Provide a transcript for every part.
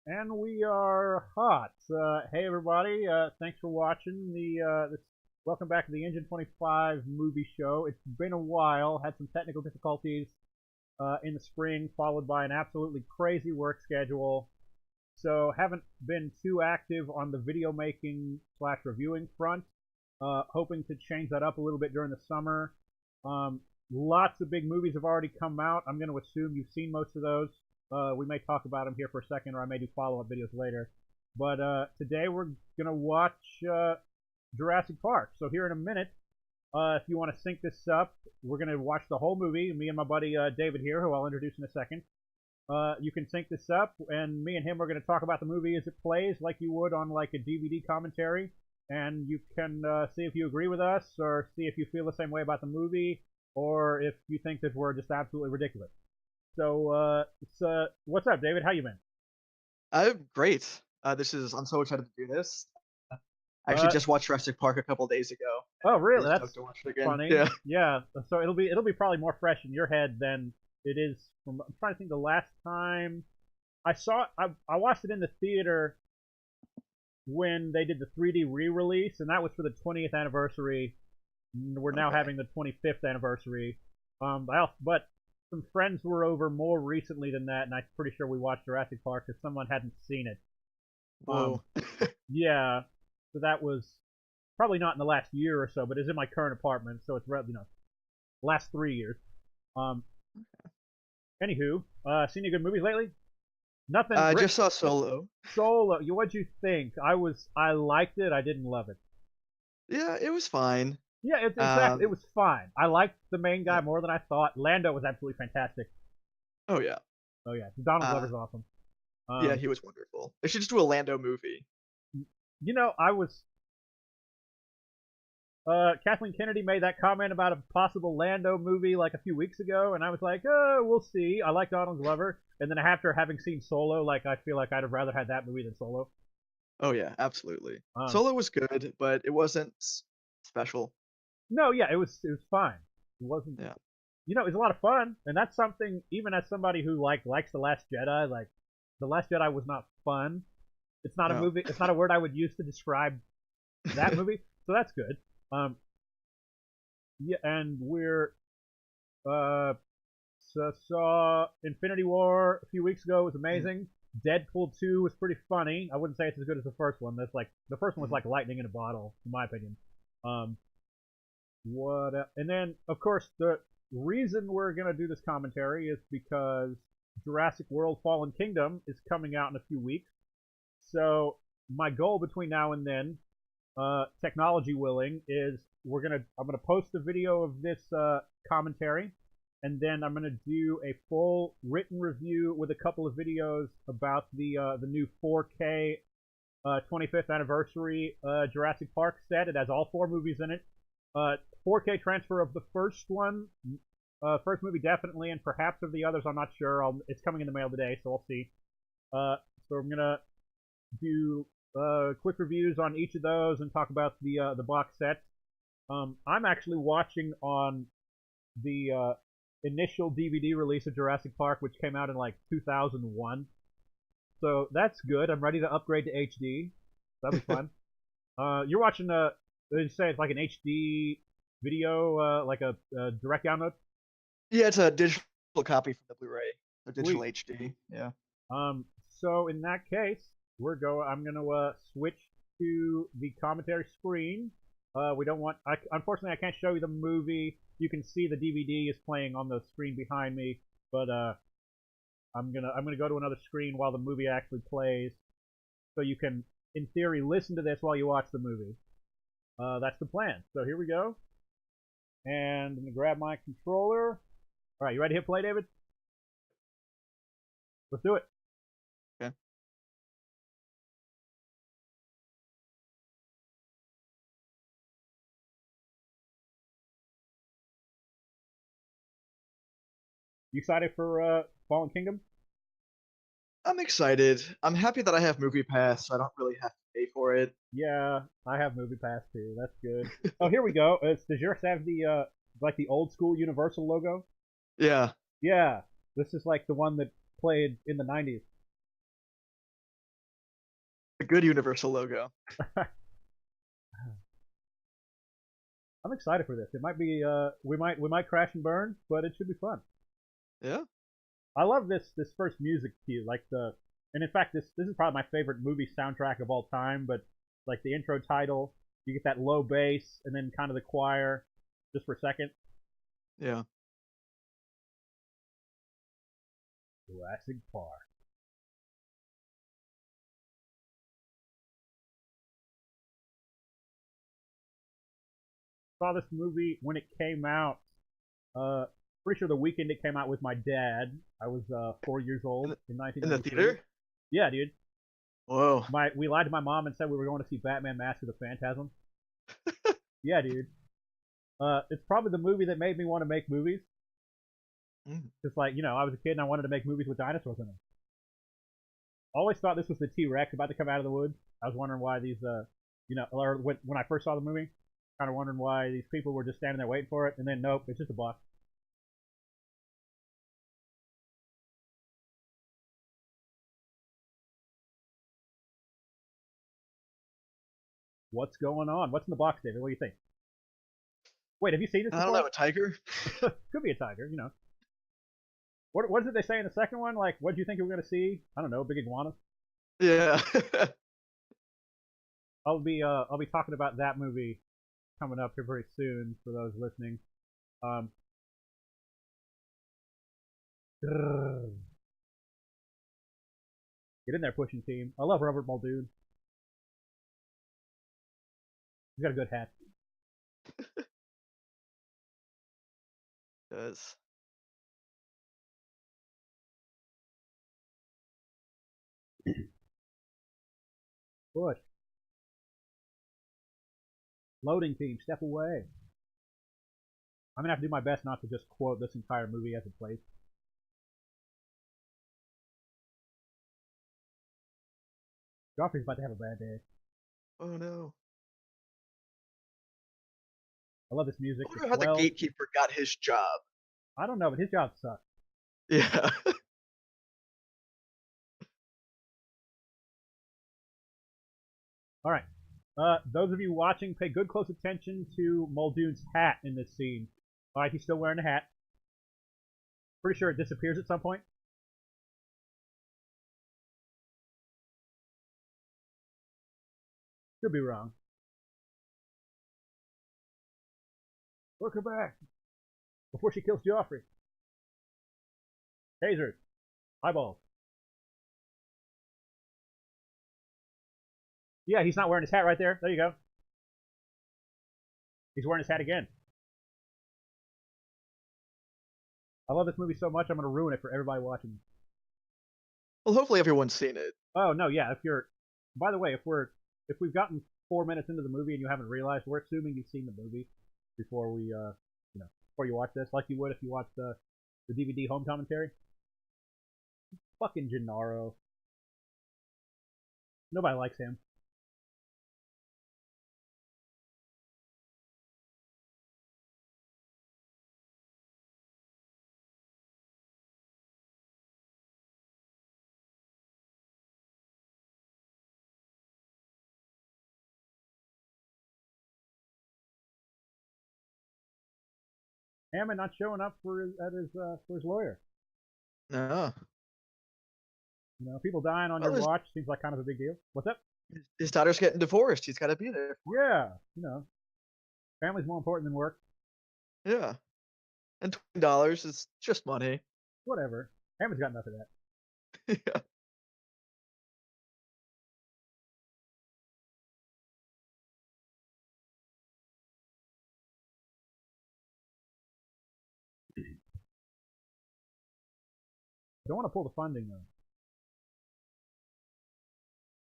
And we are hot. Hey everybody, thanks for watching welcome back to the Engine 25 movie show. It's been a while, had some technical difficulties in the spring, followed by an absolutely crazy work schedule. So haven't been too active on the video making slash reviewing front. Hoping to change that up a little bit during the summer. Um, Lots of big movies have already come out. I'm going to assume you've seen most of those. We may talk about them here for a second, or I may do follow-up videos later. But today we're going to watch Jurassic Park. So here in a minute, if you want to sync this up, we're going to watch the whole movie. Me and my buddy David here, who I'll introduce in a second. You can sync this up, and me and him are going to talk about the movie as it plays, like you would on like a DVD commentary. And you can see if you agree with us, or see if you feel the same way about the movie, or if you think that we're just absolutely ridiculous. So, what's up, David? How you been? I'm great. I'm so excited to do this. I actually Uh, just watched Jurassic Park a couple days ago, oh, and really? really stoked That's to watch it again. funny. Yeah. Yeah. So it'll be probably more fresh in your head than it is from. I'm trying to think the last time I saw it. I watched it in the theater when they did the 3D re-release, and that was for the 20th anniversary. We're now Okay. having the 25th anniversary. But some friends were over more recently than that, and I'm pretty sure we watched Jurassic Park because someone hadn't seen it. Um, Whoa. yeah, so that was probably not in the last year or so, but it's in my current apartment, so it's last 3 years. Um, Anywho, seen any good movies lately? Nothing. I just saw Solo. Solo. What'd you think? I liked it. I didn't love it. Yeah, it was fine. Yeah, it's exactly. It Um. was fine. I liked the main Yeah. guy more than I thought. Lando was absolutely fantastic. Oh yeah. Oh yeah, Donald Uh. Glover's awesome. Yeah, Um, he was wonderful. They should just do a Lando movie. I was Kathleen Kennedy made that comment about a possible Lando movie like a few weeks ago, and I was like, oh, we'll see. I like Donald Glover, and then after having seen Solo, like I feel like I'd have rather had that movie than Solo. Oh yeah, absolutely. Um, Solo was good, but it wasn't special. no, yeah, it was fine. It wasn't, Yeah. it was a lot of fun, and that's something even as somebody who likes the Last Jedi, like the Last Jedi was not fun. It's not a No. movie. It's not a word I would use to describe that movie, so that's good. Um, yeah, and we're saw Infinity War a few weeks ago. It was Mhm, amazing. Deadpool 2 was pretty funny. I wouldn't say it's as good as the first one. That's like the first one was mhm. like lightning in a bottle, in my opinion. Um, and then of course the reason we're gonna do this commentary is because Jurassic World: Fallen Kingdom is coming out in a few weeks. So my goal between now and then, technology willing, is I'm gonna post a video of this commentary, and then I'm gonna do a full written review with a couple of videos about the new 4K 25th anniversary Jurassic Park set. It has all four movies in it. 4K transfer of the first one, first movie definitely, and perhaps of the others. I'm not sure. It's coming in the mail today, so we'll see. Uh, so I'm gonna do quick reviews on each of those and talk about the box set. I'm actually watching on the initial DVD release of Jurassic Park, which came out in like 2001. So that's good. I'm ready to upgrade to HD. That'll be fun. You're watching Did you say it's like an HD video, like a direct download? Yeah, it's a digital copy from the Blu-ray, a digital Sweet. HD. Yeah. So in that case, I'm gonna switch to the commentary screen. We don't want. Unfortunately, I can't show you the movie. You can see the DVD is playing on the screen behind me, but I'm gonna go to another screen while the movie actually plays, so you can, in theory, listen to this while you watch the movie. That's the plan. So here we go, and I'm gonna grab my controller. All right, you ready to hit play, David? Let's do it. Okay. You excited for Fallen Kingdom? I'm excited. I'm happy that I have Movie Pass, so I don't really have to pay for it. Yeah, I have Movie Pass too. That's good. Oh, here we go. Does yours have the like the old school Universal logo? Yeah. Yeah, this is like the one that played in the '90s. A good Universal logo. I'm excited for this. It might be we might crash and burn, but it should be fun. Yeah. I love this first music cue, and in fact this is probably my favorite movie soundtrack of all time. But like the intro title, you get that low bass and then kind of the choir, just for a second. Yeah. Jurassic Park. Saw this movie when it came out. Uh, Pretty sure the weekend it came out with my dad. I was 4 years In old the, in in the 1993. theater? Yeah, dude. Whoa. We lied to my mom and said we were going to see Batman: Mask of the Phantasm. Yeah, dude. It's probably the movie that made me want to make movies. Mm. Just like I was a kid and I wanted to make movies with dinosaurs in them. I always thought this was the T Rex about to come out of the woods. I was wondering why these, or when I first saw the movie, kind of wondering why these people were just standing there waiting for it, and then nope, it's just a box. What's going on? What's in the box, David? What do you think? Wait, have you seen this I don't before? know, a tiger? Could be a tiger. What did they say in the second one? Like, what do you think we were gonna see? I don't know, big iguana. Yeah. I'll be talking about that movie coming up here very soon for those listening. Um, Get in there, pushing team. I love Robert Muldoon. He's got a good hat. Does. Push. Loading team, step away. I'm gonna have to do my best not to just quote this entire movie as it plays. Joffrey's about to have a bad day. Oh no. I love this music. I wonder It's how the well. gatekeeper got his job. I don't know, but his job sucks. Yeah. All right. Those of you watching, pay good close attention to Muldoon's hat in this scene. All right, he's still wearing a hat. Pretty sure it disappears at some point. Could be wrong. Work her back before she kills Joffrey. Tasers. Eyeballs. Yeah, he's not wearing his hat right there. There you go. He's wearing his hat again. I love this movie so much, I'm going to ruin it for everybody watching. Well, hopefully everyone's seen it. Oh no, yeah. By the way, if we've gotten 4 minutes into the movie and you haven't realized, we're assuming you've seen the movie before before you watch this, like you would if you watched the DVD home commentary. Fucking Gennaro. Nobody likes him. Hammond not showing up for his lawyer. No. People dying on Well, your watch seems like kind of a big deal. What's up? his daughter's getting divorced. He's got to be there. Yeah, family's more important than work. Yeah. And $20 is just money. Whatever. Hammond's got enough of that. Yeah. I don't want to pull the funding though.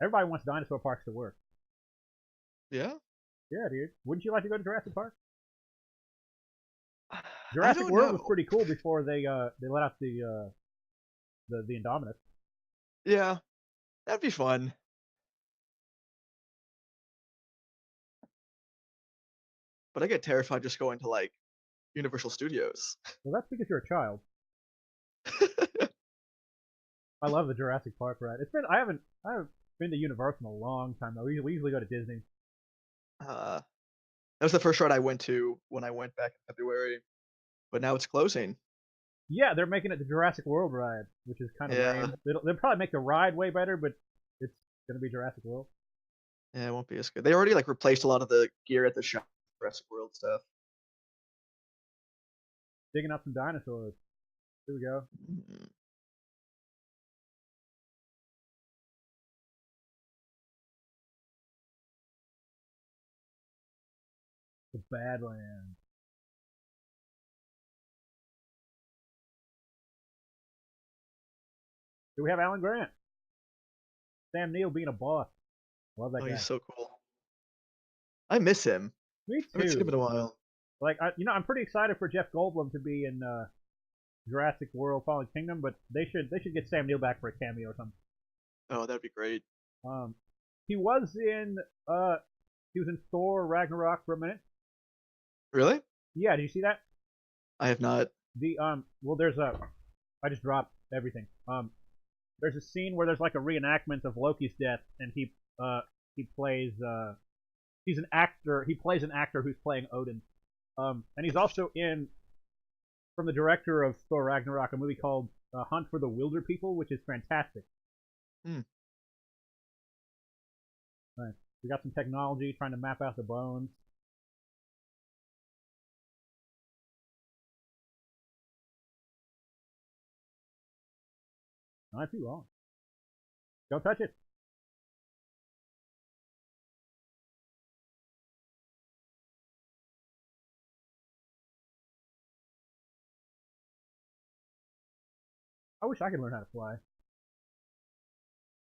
Everybody wants dinosaur parks to work. Yeah. Yeah, dude. Wouldn't you like to go to Jurassic Park? I Jurassic don't World was know. pretty cool before they let out the Indominus. Yeah. That'd be fun. But I get terrified just going to like Universal Studios. Well, that's because you're a child. I love the Jurassic Park ride. I haven't been to Universal in a long time though. We usually go to Disney. Uh, that was the first ride I went to when I went back in February, but now it's closing. Yeah, they're making it the Jurassic World ride, which is kind of Yeah, lame. They'll probably make the ride way better, but it's gonna be Jurassic World. yeah, it won't be as good. They already like replaced a lot of the gear at the shop, Jurassic World stuff. Digging up some dinosaurs. Here we go. Mm. The Badlands. Here we have Alan Grant. Sam Neill being a boss. Love that Oh, he's guy. so cool. I miss him. Me I haven't seen him too. in a while. Like, I'm pretty excited for Jeff Goldblum to be in Jurassic World: Fallen Kingdom, but they should get Sam Neill back for a cameo or something. Oh, that'd be great. Um, he was in uh he was in Thor Ragnarok for a minute. Really? Yeah, did you see that? I have not. The well, there's a I just dropped everything. There's a scene where there's like a reenactment of Loki's death, and he plays he's an actor. He plays an actor who's playing Odin. And he's also in from the director of Thor Ragnarok a movie called Hunt for the Wilder People, which is fantastic. Hmm. Right. We got some technology trying to map out the bones. Not too long. Don't touch it. I wish I could learn how to fly.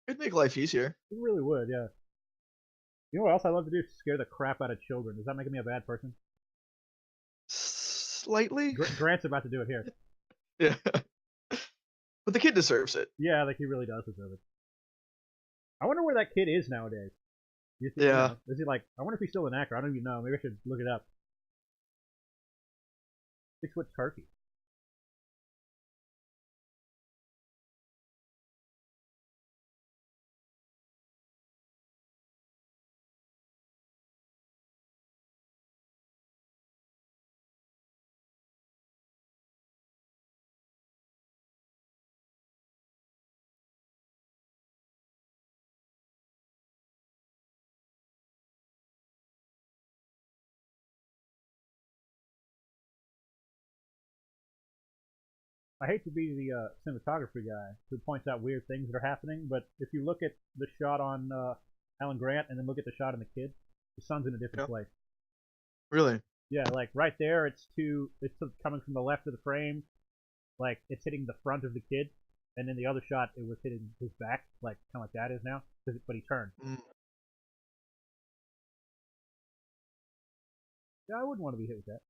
It'd make life easier. It really would, yeah. You know what else I love to do? Scare the crap out of children. Does that make me a bad person? Slightly. Grant's about to do it here. Yeah. But the kid deserves it. Yeah, like he really does deserve it. I wonder where that kid is nowadays. You think, Yeah. is he like? I wonder if he's still an actor. I don't even know. Maybe I should look it up. 6 foot turkey. I hate to be the cinematography guy who points out weird things that are happening, but if you look at the shot on Alan Grant and then look at the shot on the kid, the sun's in a different Yeah. place. Really. Yeah, like right there, it's coming from the left of the frame, like it's hitting the front of the kid, and then the other shot it was hitting his back, like kind of like that is now, but he turned. Mm. Yeah, I wouldn't want to be hit with that.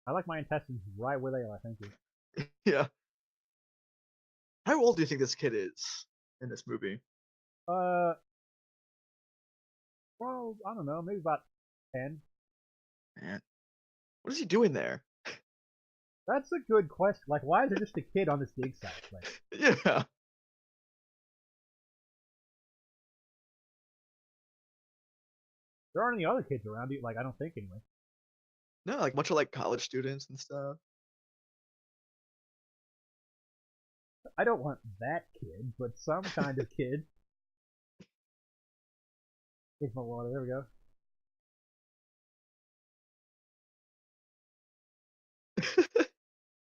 I like my intestines right where they are. Thank you. Yeah. How old do you think this kid is in this movie? Uh, well, I don't know, maybe about 10. Man, what is he doing there? That's a good question. Like, why is there just a kid on this dig site? Like, Yeah. there aren't any other kids around. Like, I don't think anyway. No, like bunch of like college students and stuff. I don't want that kid, but some kind of kid. Here's my water. There we go.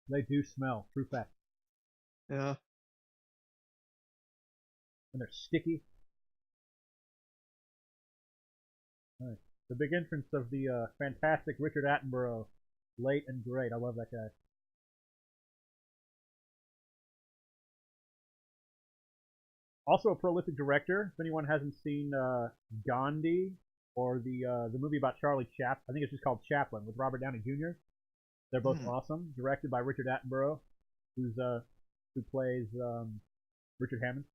They do smell. True fact. Yeah. And they're sticky. Nice. The big entrance of the fantastic Richard Attenborough. Late and great. I love that guy. Also a prolific director. If anyone hasn't seen Gandhi or the movie about Charlie Chaplin, I think it's just called Chaplin with Robert Downey Jr. They're both Mm. awesome. Directed by Richard Attenborough, who plays Richard Hammond.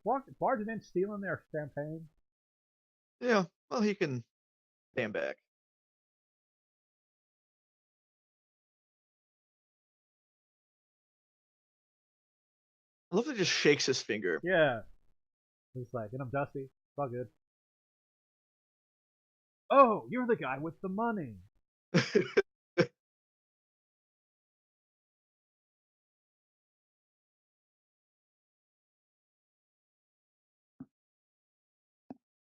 barging in, stealing their champagne. Yeah, well, he can stand back. I love that he just shakes his finger. Yeah, it's like, and I'm dusty. It's all good. Oh, you're the guy with the money.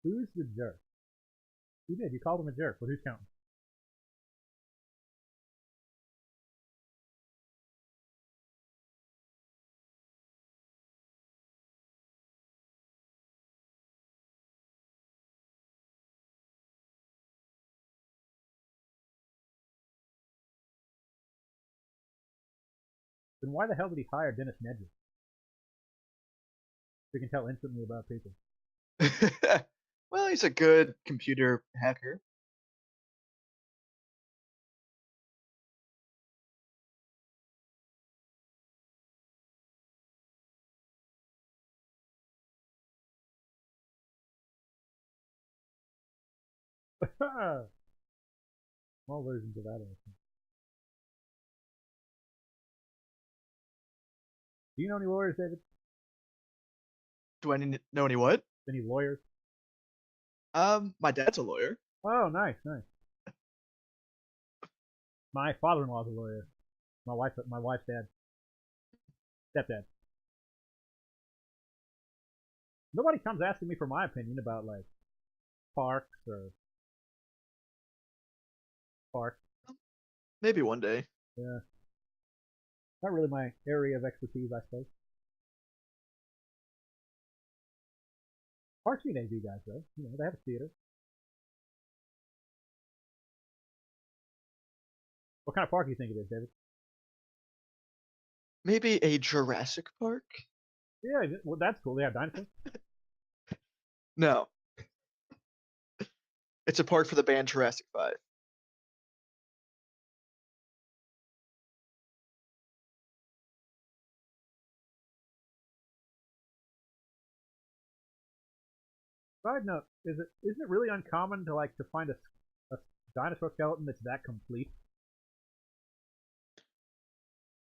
Who's the jerk? You did. You called him a jerk, but who's counting? Then why the hell did he hire Dennis Nedry? He can tell instantly about people. Well, he's a good computer hacker. Small versions of that. Do you know any lawyers, David? Do I know any what? Any lawyers? My dad's a lawyer. Oh, nice, nice. My father-in-law's a lawyer. My wife's dad, stepdad. Nobody comes asking me for my opinion about like parks or parks. Maybe one day. Yeah, not really my area of expertise, I suppose. Parks need AV guys though. You know, they have a theater. What kind of park do you think it is, David? Maybe a Jurassic Park? Yeah, well, that's cool. They have dinosaurs. No, it's a park for the band Jurassic 5. Side note: isn't it really uncommon to like to find a dinosaur skeleton that's that complete?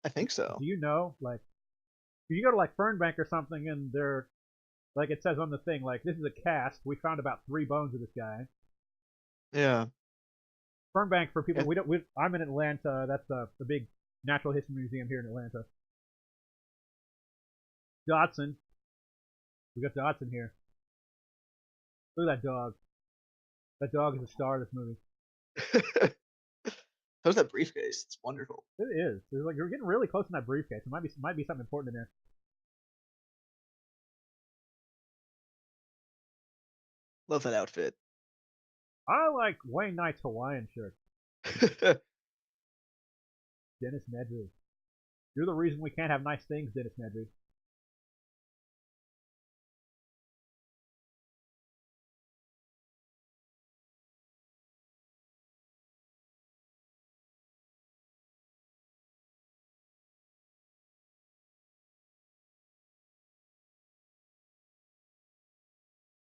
I think so. Do you know like if you go to like Fernbank or something and they're like it says on the thing like this is a cast. We found about 3 bones of this guy. Yeah. Fernbank for people And we don't. I'm in Atlanta. That's the big natural history museum here in Atlanta. Dotson. We got Dotson here. Look at that dog. That dog is the star of this movie. how's that briefcase? It's wonderful. It is. It's like you're getting really close in that briefcase. It might be something important in there. Love that outfit. I like Wayne Knight's Hawaiian shirt. Dennis Nedry. You're the reason we can't have nice things, Dennis Nedry.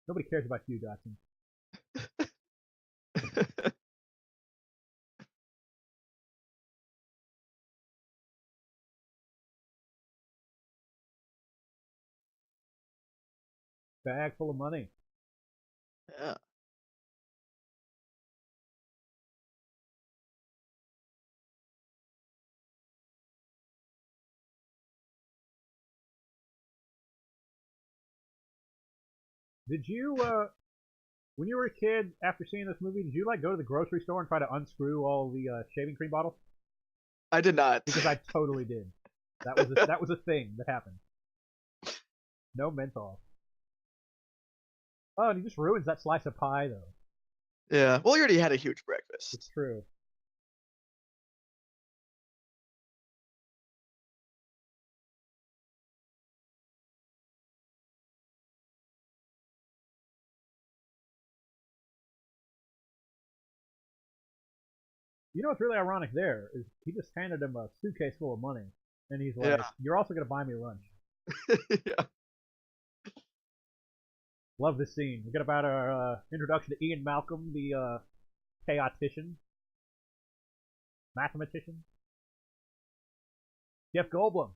Nobody cares about you, Dotson. Bag full of money. Yeah. Did you, when you were a kid, after seeing this movie, did you like go to the grocery store and try to unscrew all the shaving cream bottles? I did not. Because I totally did. That was a thing that happened. No menthol. Oh, and he just ruins that slice of pie, though. Yeah. Well, you already had a huge breakfast. It's true. You know what's really ironic there is he just handed him a suitcase full of money, and he's like, Yeah. "You're also gonna buy me lunch." Yeah. Love this scene. We get about our introduction to Ian Malcolm, the chaotician, mathematician. Jeff Goldblum.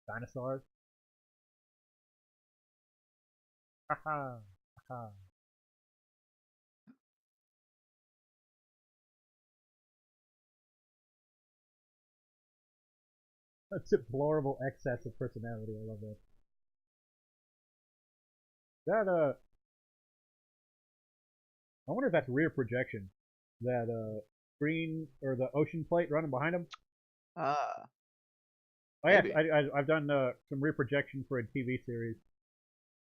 Dinosaurs. Haha. Haha. A deplorable excess of personality. I love that. That I wonder if that's rear projection. That screen or the ocean plate running behind him. Ah, Oh yeah, maybe. I've done some rear projection for a TV series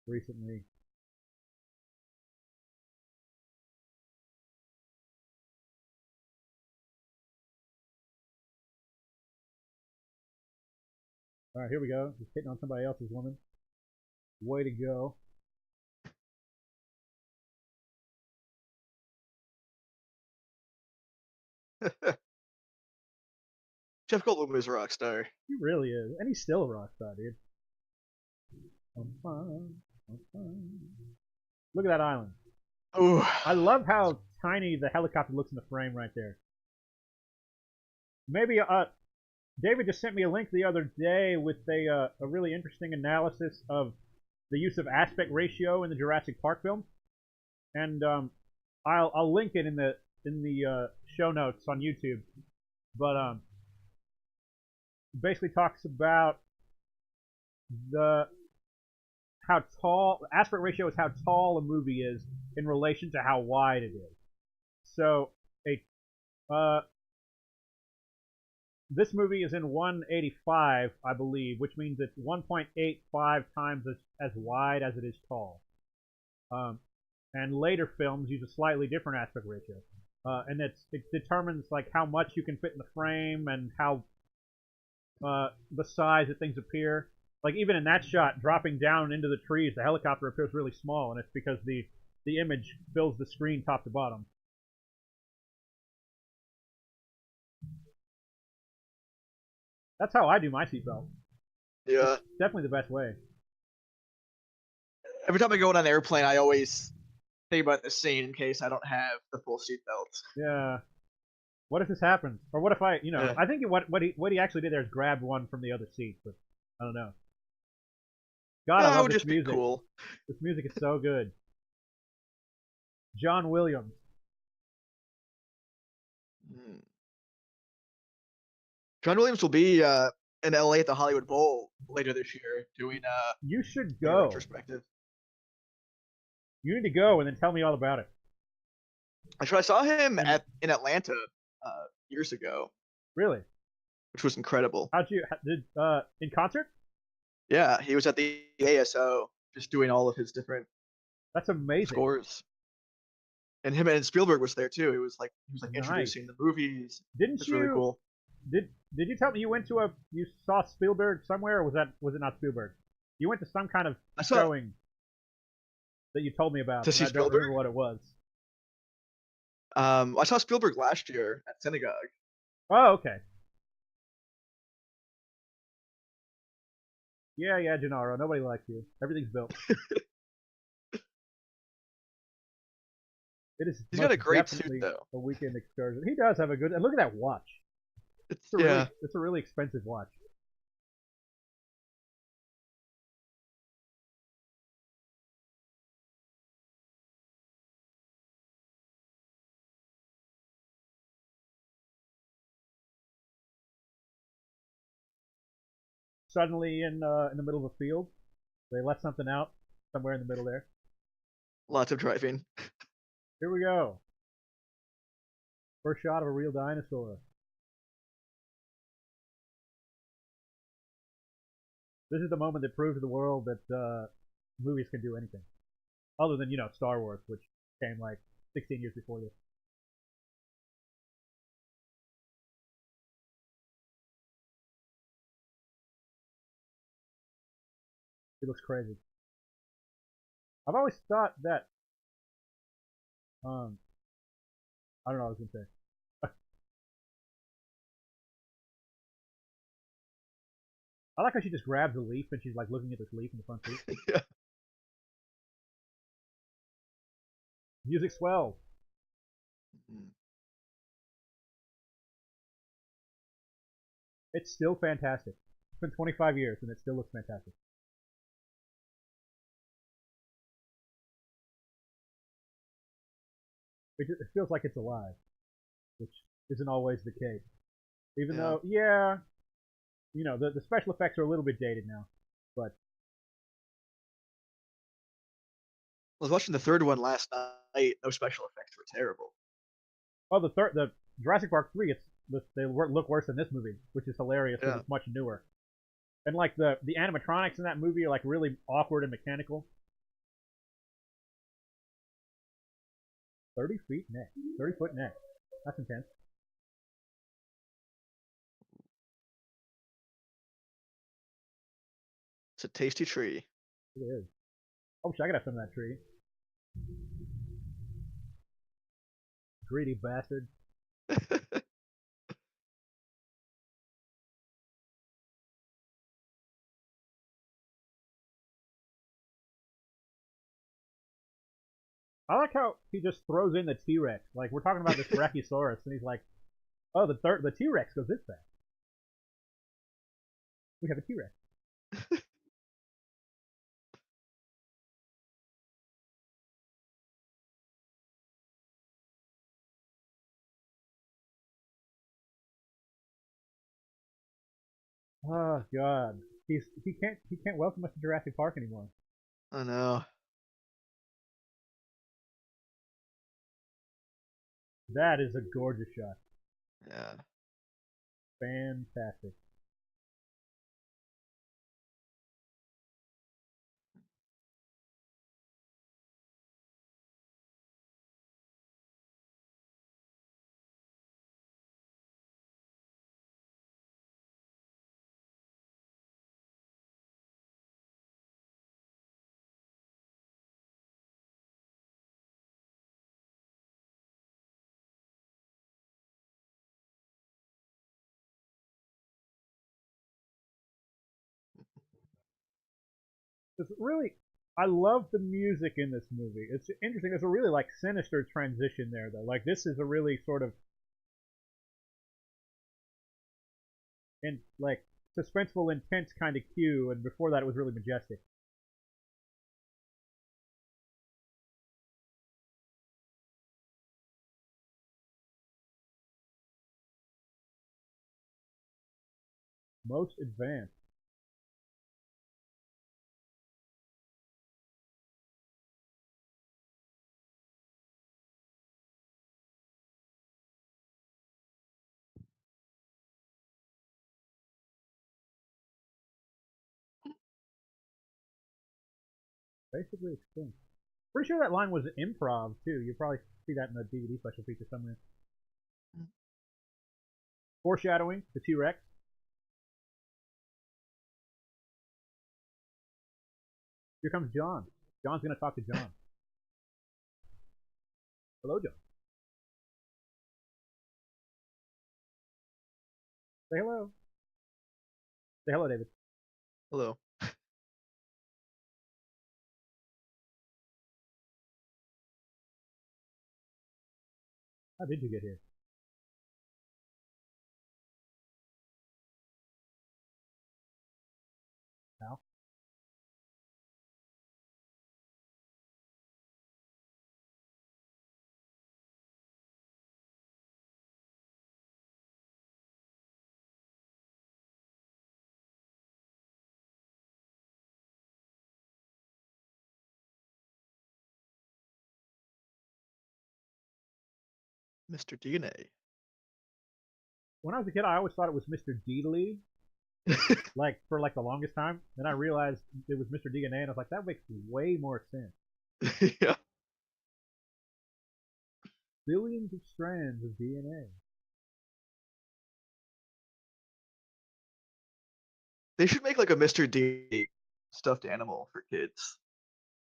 recently. All right, here we go. Just hitting on somebody else's woman. Way to go. Jeff Goldblum is a rock star. He really is, and he's still a rock star, dude. I'm fine. I'm fine. Look at that island. Ooh. I love how tiny the helicopter looks in the frame right there. Maybe David just sent me a link the other day with a really interesting analysis of the use of aspect ratio in the Jurassic Park film, and I'll link it in the show notes on YouTube. But basically talks about the how tall aspect ratio is how tall a movie is in relation to how wide it is. So this movie is in 185, I believe, which means it's 1.85 times as wide as it is tall. And later films use a slightly different aspect ratio, and it determines like how much you can fit in the frame and how the size that things appear. Like even in that shot, dropping down into the trees, the helicopter appears really small, and it's because the image fills the screen top to bottom. That's how I do my seatbelt. Yeah. It's definitely the best way. Every time I go on an airplane, I always think about the scene in case I don't have the full seatbelt. Yeah. What if this happens? Or what if Yeah. I think what he actually did there is grabbed one from the other seat, but I don't know. God, I That love would this just be music. cool. This music is so good. John Williams. Hmm. John Williams will be in LA at the Hollywood Bowl later this year doing You should like a go. retrospective. You need to go and then tell me all about it. Actually, I saw him And in Atlanta years ago, really, which was incredible. did in concert? Yeah, he was at the ASO just doing all of his different That's amazing. scores, and him and Spielberg was there too. He was like Nice. introducing the movies. Didn't It's really you cool. did you tell me you saw Spielberg somewhere, or was it not Spielberg? You went to some kind of I saw showing that you told me about, to but see I don't Spielberg. remember what it was. I saw Spielberg last year at Synagogue. Oh, okay. Yeah, yeah, Gennaro. Nobody likes you. Everything's built. It is He's got most a great suit definitely though. a weekend excursion. He does have a good. And look at that watch. It's yeah. It's a really expensive watch. Suddenly in the middle of a field, they let something out somewhere in the middle there. Lots of driving. Here we go. First shot of a real dinosaur. This is the moment that proves to the world that movies can do anything, other than Star Wars, which came like 16 years before this. It looks crazy. I've always thought that. Um, I don't know what I was gonna say. I like how she just grabs a leaf and she's like looking at this leaf in the front seat. Yeah. Music swells. Mhm. It's still fantastic. It's been 25 years and it still looks fantastic. It feels like it's alive, which isn't always the case. Even Yeah. though, yeah, the special effects are a little bit dated now, but I was watching the third one last night. No special effects were terrible. the Jurassic Park 3, they look worse than this movie, which is hilarious because Yeah. it's much newer. And like the animatronics in that movie are like really awkward and mechanical. 30 feet neck, 30-foot neck. That's intense. It's a tasty tree. It is. I wish I could have some of that tree. Greedy bastard. I like how he just throws in the T Rex. Like we're talking about this Brachiosaurus, and he's like, "Oh, the T Rex goes this fast. We have a T Rex." Oh God, he can't welcome us to Jurassic Park anymore. I know. That is a gorgeous shot. Yeah. Fantastic. It's really, I love the music in this movie. It's interesting. There's a really like sinister transition there, though. Like this is a really sort of in like suspenseful, intense kind of cue, and before that it was really majestic. Most advanced. Basically extinct. Pretty sure that line was improv too. You probably see that in the DVD special feature somewhere. Foreshadowing the T Rex. Here comes John. John's gonna talk to John. Hello, John. Say hello. Say hello, David. Hello. How did you get here? How? Mr. DNA. When I was a kid, I always thought it was Mr. Deedley, like for like the longest time. Then I realized it was Mr. DNA, and I was like, that makes way more sense. Yeah. Billions of strands of DNA. They should make like a Mr. D stuffed animal for kids.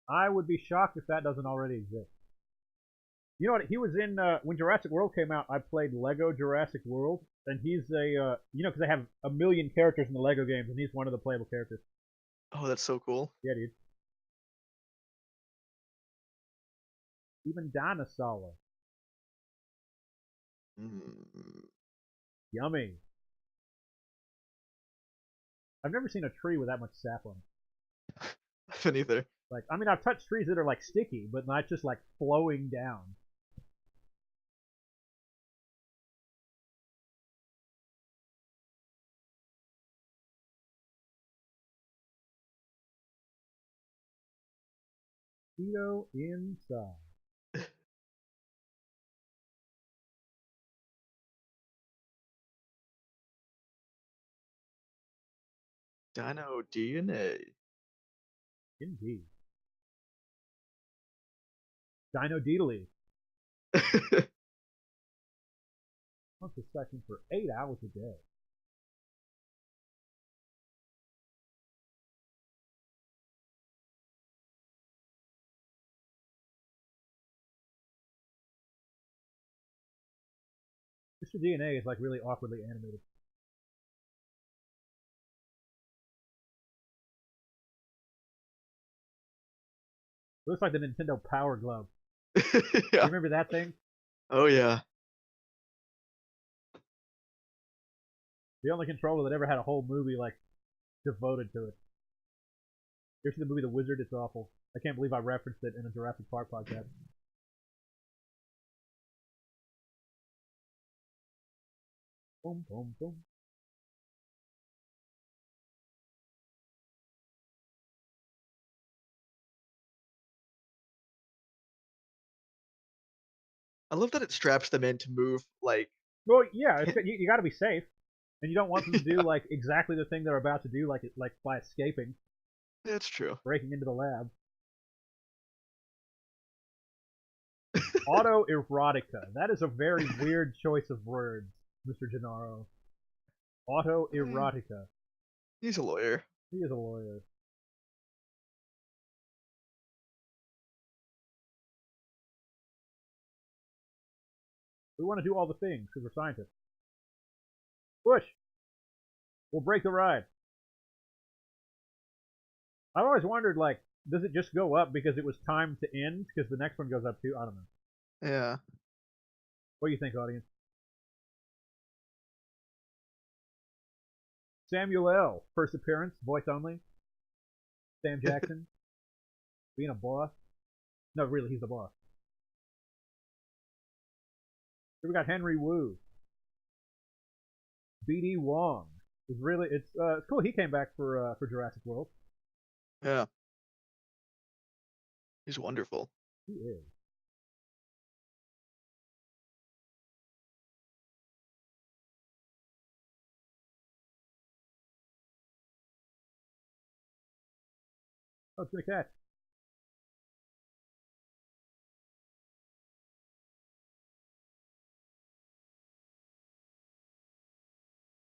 I would be shocked if that doesn't already exist. You know what? He was in when Jurassic World came out. I played Lego Jurassic World, and he's a because they have a million characters in the Lego games, and he's one of the playable characters. Oh, that's so cool. Yeah, dude. Even dinosaur. Mm. Yummy. I've never seen a tree with that much sap on it. I haven't either. Like, I mean, I've touched trees that are like sticky, but not just like flowing down. Keto inside. Dino DNA. Indeed. Dino Deedly. Wants to suction for 8 hours a day. Mr. DNA is like really awkwardly animated. It looks like the Nintendo Power Glove. You Yeah. remember that thing? Oh yeah. The only controller that ever had a whole movie like devoted to it. You ever see the movie The Wizard? It's awful. I can't believe I referenced it in a Jurassic Park podcast. Boom, boom, boom. I love that it straps them in to move like Well, yeah, can't, you got to be safe, and you don't want them to do yeah, like exactly the thing they're about to do, like by escaping, that's true. breaking into the lab. Autoerotica. That is a very weird choice of words, Mr. Gennaro. Eh, Autoerotica. he's a lawyer. He is a lawyer. We want to do all the things because we're scientists. Push. We'll break the ride. I've always wondered, like, does it just go up because it was time to end? Because the next one goes up too. I don't know. Yeah. What do you think, audience? Samuel L. First appearance, voice only. Sam Jackson being a boss. No, really, he's the boss. Here we got Henry Wu. B.D. Wong. It's cool. He came back for Jurassic World. Yeah. He's wonderful. He is. Oh, it's gonna catch.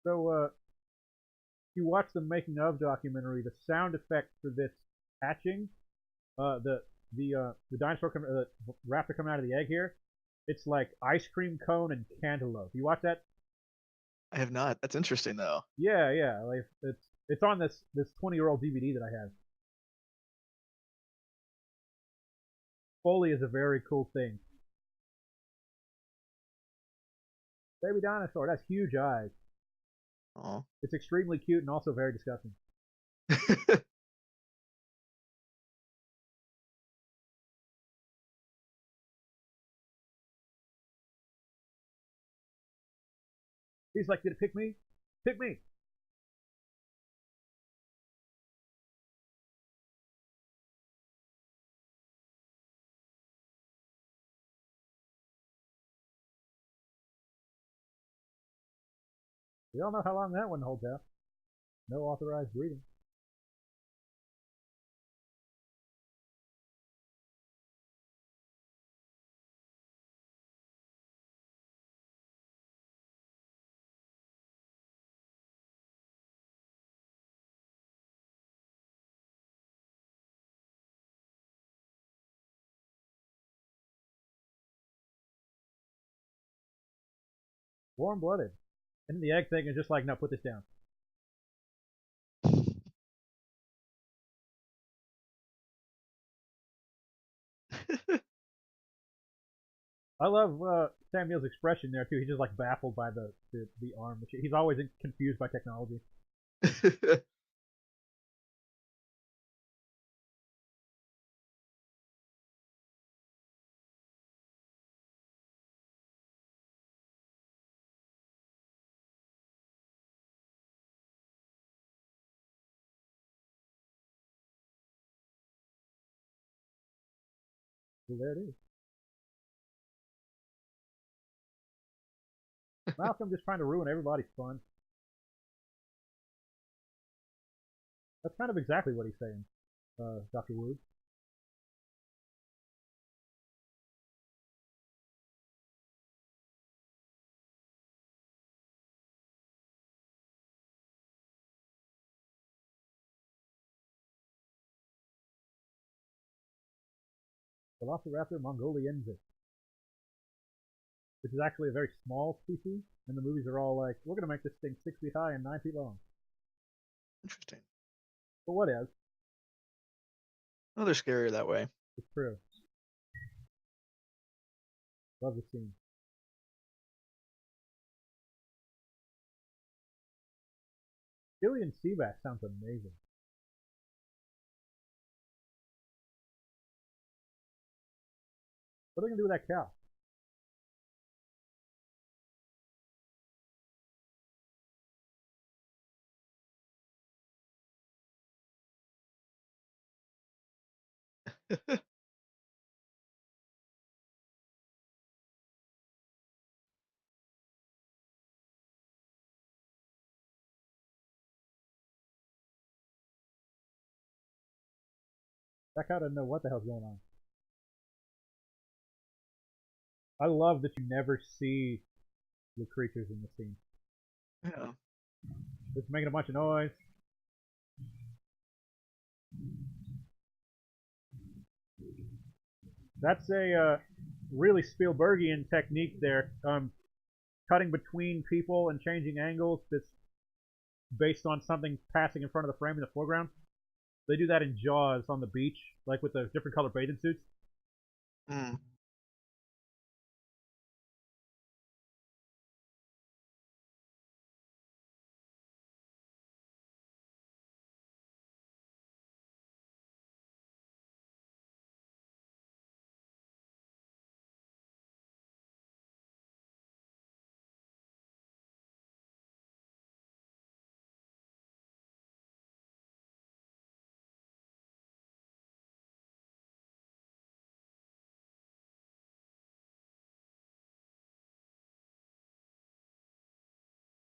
So, if you watch the making of documentary, the sound effect for this hatching, the dinosaur raptor coming out of the egg here, it's like ice cream cone and cantaloupe. You watch that? I have not. That's interesting though. Yeah, yeah. Like it's on this 20-year-old DVD that I have. Foley is a very cool thing. Baby dinosaur, that's huge eyes. Oh. It's extremely cute and also very disgusting. He's like, did it pick me? Pick me. We all know how long that one holds out. No authorized breeding. Warm blooded. And the egg thing is just like, no, put this down. I love Samuel's expression there too. He's just like baffled by the arm. He's always confused by technology. So there it is. Malcolm just trying to ruin everybody's fun. That's kind of exactly what he's saying, Dr. Wood. Velociraptor mongoliensis, which is actually a very small species, and the movies are all like, we're going to make this thing 6 feet high and 9 feet long. Interesting. But what is? Oh, they're scarier that way. It's true. Love the scene. Gillian Seabass sounds amazing. What are they going to do with that cow? That cow doesn't know what the hell's going on. I love that you never see the creatures in the scene. Yeah. It's making a bunch of noise. That's a really Spielbergian technique there. Cutting between people and changing angles that's based on something passing in front of the frame in the foreground. They do that in Jaws on the beach, like with the different color bathing suits. Mm.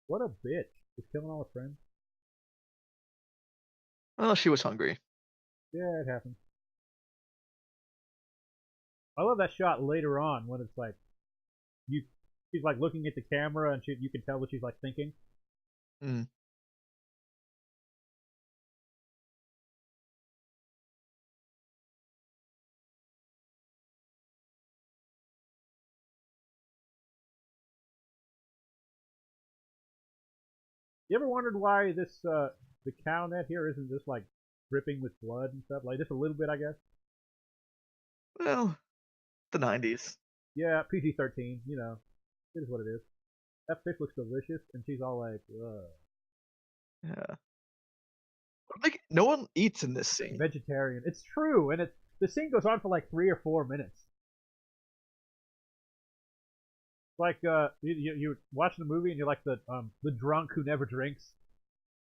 What a bitch. Just killing all her friends. Well, she was hungry. Yeah, it happens. I love that shot later on when it's like you she's like looking at the camera and you can tell what she's like thinking. Mm. You ever wondered why this the cow net here isn't just like dripping with blood and stuff? Like just a little bit, I guess. Well, the 90s. Yeah, PG-13. You know, it is what it is. That fish looks delicious, and she's all like, ugh. Yeah. Like no one eats in this scene. Vegetarian. It's true, and the scene goes on for like 3 or 4 minutes. Like you watch the movie and you're like the drunk who never drinks.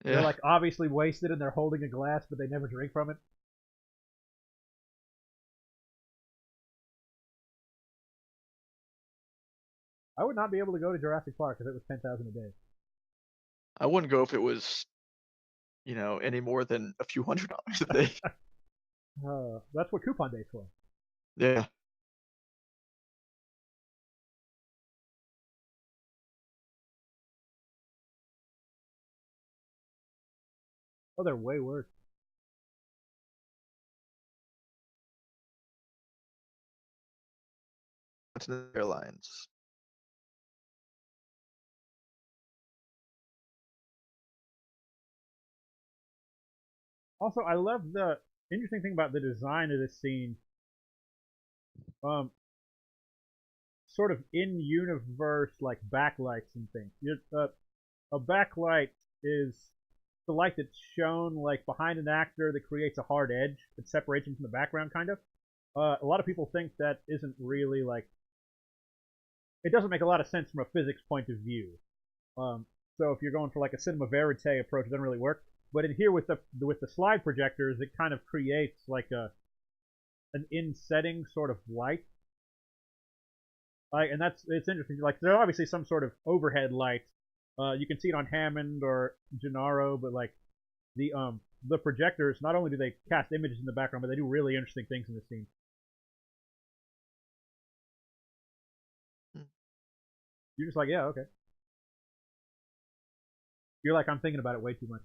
They're Yeah. like obviously wasted and they're holding a glass, but they never drink from it. I would not be able to go to Jurassic Park if it was 10,000 a day. I wouldn't go if it was, any more than a few $100 a day. That's what coupon days for. Yeah. Oh, they're way worse. That's the airlines. Also, I love the interesting thing about the design of this scene. Um, Sort of in universe like backlights and things. A backlight is the light that's shown like behind an actor that creates a hard edge that separates him from the background, kind of. A lot of people think that isn't really like it doesn't make a lot of sense from a physics point of view. Um, so if you're going for like a cinema verite approach, it doesn't really work. But in here with the slide projectors, it kind of creates like a an in setting sort of light. And that's it's interesting. Like there's obviously some sort of overhead light. You can see it on Hammond or Gennaro, but like the projectors, not only do they cast images in the background, but they do really interesting things in the scene. Mm. You're just like, yeah, okay. You're like, I'm thinking about it way too much.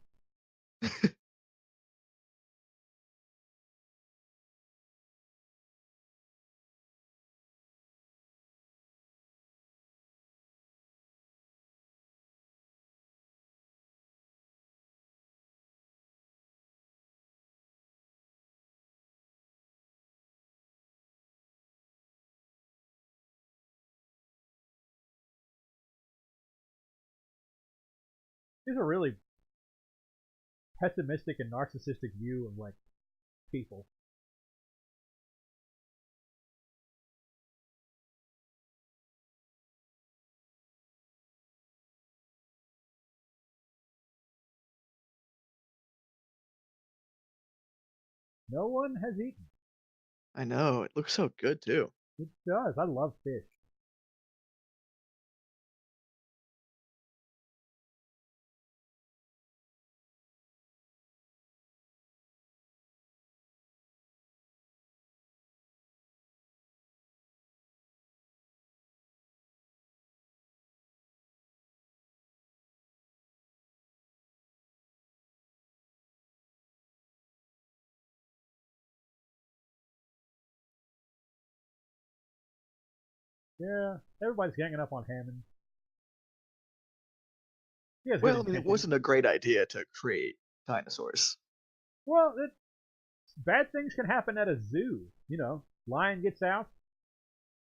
It's a really pessimistic and narcissistic view of like people. No one has eaten. I know it looks so good too. It does. I love fish. Yeah, everybody's ganging up on Hammond. He has good Well, I mean, it intentions. wasn't a great idea to create dinosaurs. Well, bad things can happen at a zoo. You know, lion gets out,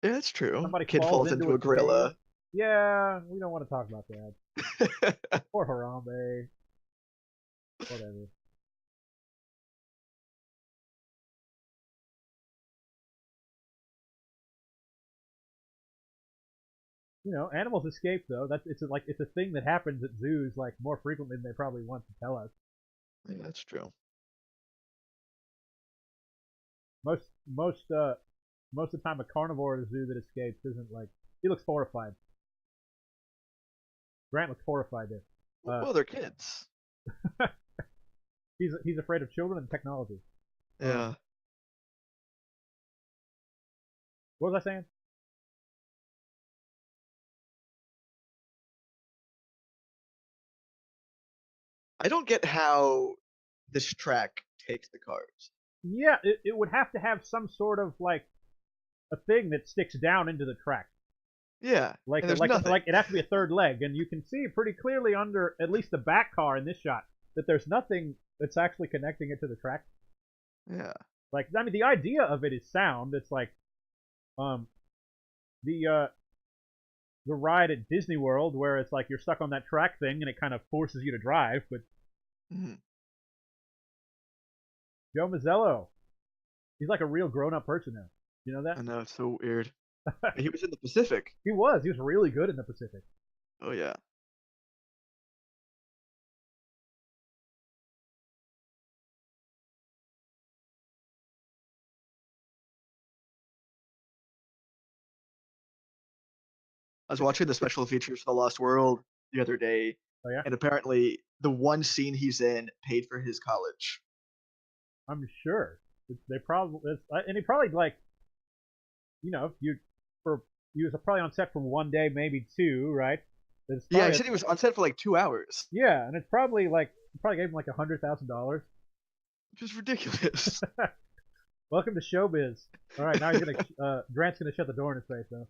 Yeah, that's true. somebody Kid falls falls into into a a cave. gorilla. Yeah, we don't want to talk about that. Or Harambe, whatever. You know, animals escape though. That's like it's a thing that happens at zoos like more frequently than they probably want to tell us. Yeah, that's true. Most most most of the time, a carnivore at a zoo that escapes isn't like he looks horrified. Grant looks horrified there. Uh, Well, they're kids. he's afraid of children and technology. Um, Yeah. what was I saying? I don't get how this track takes the cars. Yeah, it would have to have some sort of like a thing that sticks down into the track. Yeah, and there's nothing. Like it has to be a third leg, and you can see pretty clearly under at least the back car in this shot that there's nothing that's actually connecting it to the track. Yeah. Like I mean, the idea of it is sound. It's like um the ride at Disney World where it's like you're stuck on that track thing and it kind of forces you to drive. But Mhm. Joe Mazzello, he's like a real grown up person now. You know that? I know it's so weird. And he was in the Pacific. He was really good in the Pacific. Oh yeah. I was watching the special features for The Lost World the other day, Oh yeah, and apparently the one scene he's in paid for his college. I'm sure they probably and he probably like you know you for he was probably on set for one day, maybe two, right? It's Yeah, he probably said he was on set for like 2 hours, yeah, and it's probably like probably gave him like $100,000. which is ridiculous. Welcome to showbiz. All right, now he's gonna Grant's gonna shut the door in his face though.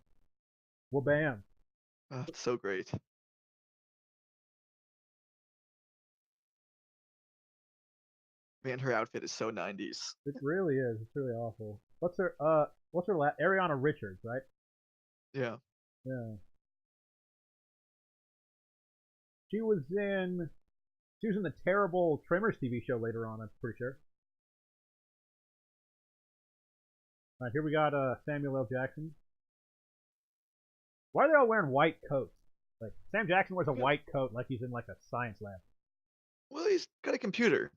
Well, bam. Oh, it's so great. Man, her outfit is so 90s. It really is. It's really awful. What's her Ariana Richards, right? Yeah. Yeah. She was in she was in the terrible Tremors TV show later on, I'm pretty sure. All right, here we got Samuel L. Jackson. Why are they all wearing white coats? Like Sam Jackson wears a white coat like he's in like a science lab. Well, he's got a computer.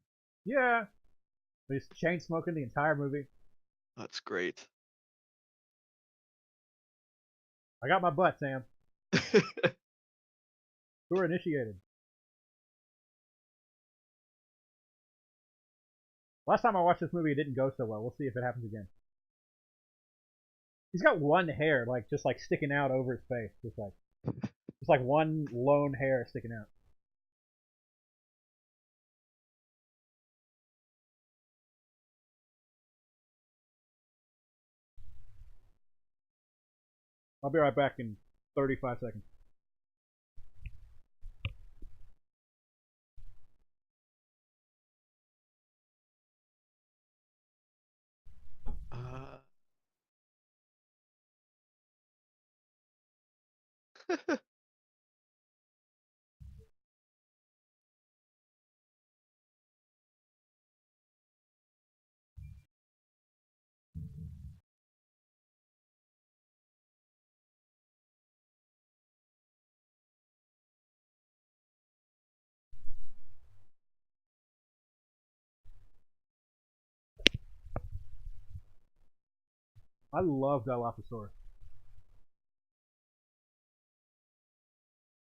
Yeah. He's chain smoking the entire movie. That's great. I got my butt, Sam. Who are initiated? Last time I watched this movie, it didn't go so well. We'll see if it happens again. He's got one hair, like just like sticking out over his face, just like one lone hair sticking out. I'll be right back in 35 seconds. uh, I love Dilophosaurus.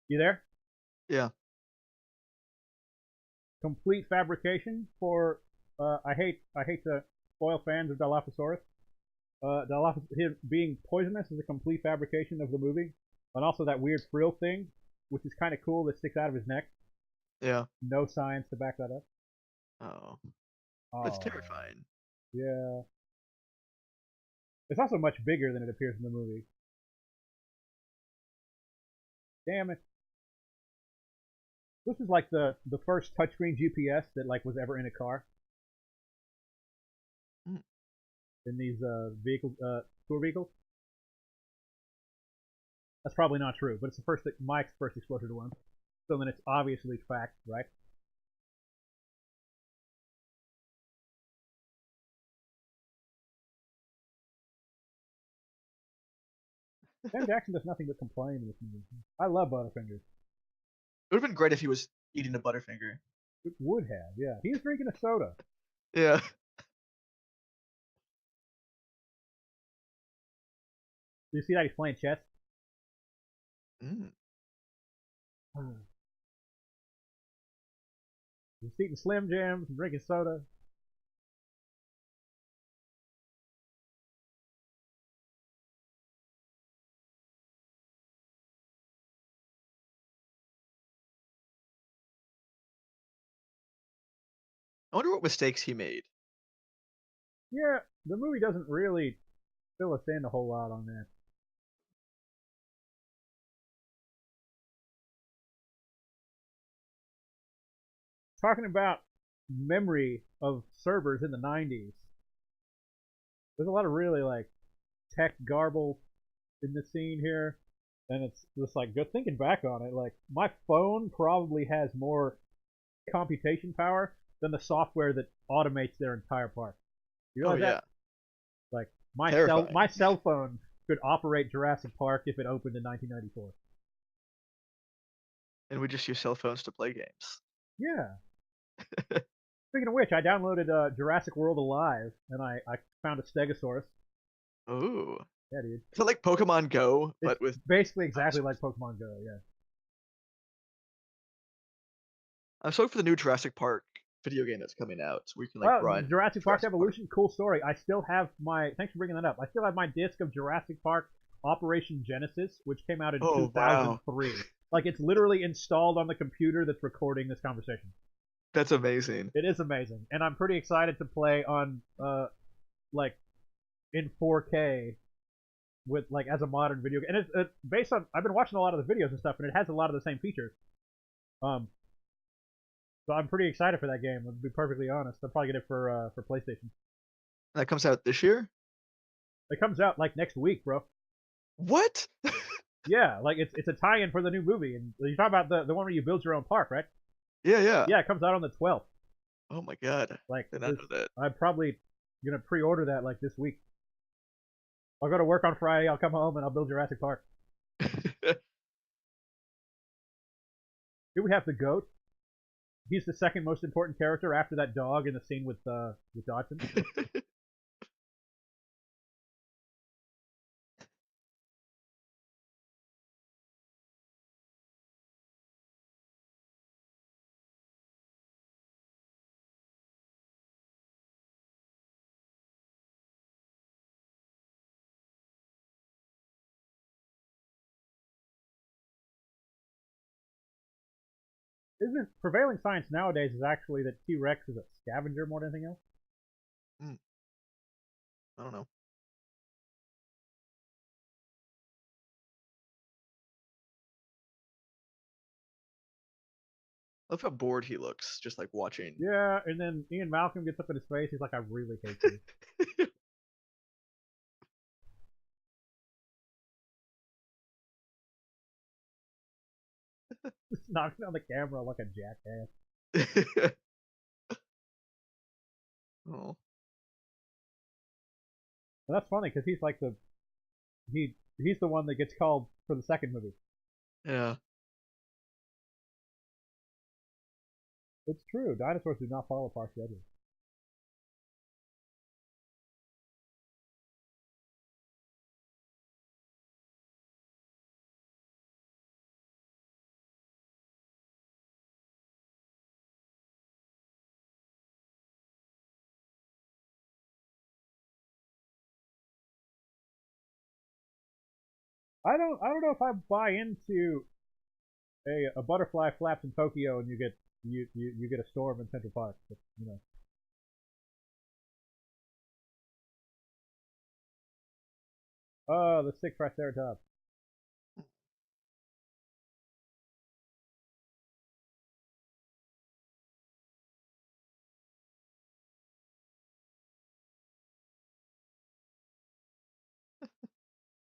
You there? yeah. Complete fabrication for. I hate to spoil fans of Dilophosaurus. Him being poisonous is a complete fabrication of the movie, and also that weird frill thing, which is kind of cool that sticks out of his neck. Yeah. No science to back that up. Oh. That's Oh, terrifying. yeah. It's also much bigger than it appears in the movie. Damn it. This is like the first touchscreen GPS that like was ever in a car. Mm. In these tour vehicles. That's probably not true, but it's the my first exposure to one. So then it's obviously fact, right? Sam Jackson does nothing but complain in this movie. I love Butterfingers. It would have been great if he was eating a Butterfinger. It would have, yeah. He was drinking a soda. Yeah. Do you see that he's playing chess? Mm. He's eating Slim Jims and drinking soda. I wonder what mistakes he made. Yeah, the movie doesn't really fill us in a whole lot on that. Talking about memory of servers in the 90s, there's a lot of really like tech garble in the scene here, and it's just like just thinking back on it, like my phone probably has more computation power than the software that automates their entire park. You Oh realize yeah. that? Like Terrifying. my cell phone could operate Jurassic Park if it opened in 1994. And we just use cell phones to play games. Yeah. Speaking of which, I downloaded Jurassic World Alive, and I found a Stegosaurus. Ooh. Yeah, dude. Is it like Pokemon Go, It's but with basically exactly like dinosaurs? Pokemon Go. Yeah. I'm so for the new Jurassic Park video game that's coming out, so we can like Well, run Jurassic Park Jurassic Park. Evolution, cool story. I still have my. Thanks for bringing that up. I still have my disc of Jurassic Park Operation Genesis, which came out in Oh wow, 2003. Like it's literally installed on the computer that's recording this conversation. that's amazing. It is amazing, and I'm pretty excited to play on like in 4K with like as a modern video game. And it's based on. I've been watching a lot of the videos and stuff, and it has a lot of the same features. Um, So I'm pretty excited for that game. To be perfectly honest, I'll probably get it for PlayStation. That comes out this year. It comes out like next week, bro. What? Yeah, like it's a tie-in for the new movie, and you talk about the one where you build your own park, right? Yeah, yeah. Yeah, it comes out on the 12th. Oh my god. Like Did not this, know that. I'm probably gonna pre-order that like this week. I'll go to work on Friday. I'll come home and I'll build Jurassic Park. Here we have the goat. He's the second most important character after that dog in the scene with Dodson. Isn't prevailing science nowadays is actually that T Rex is a scavenger more than anything else? Hmm, I don't know. I love how bored he looks, just like watching. Yeah, and then Ian Malcolm gets up in his face. He's like, "I really hate you." Just knocking on the camera like a jackass. Oh, But that's funny because he's like he's the one that gets called for the second movie. yeah. It's true. Dinosaurs do not follow park schedules. I don't know if I buy into a butterfly flaps in Tokyo and you get a storm in Central Park. But, you know. Oh, the sick Triceratops.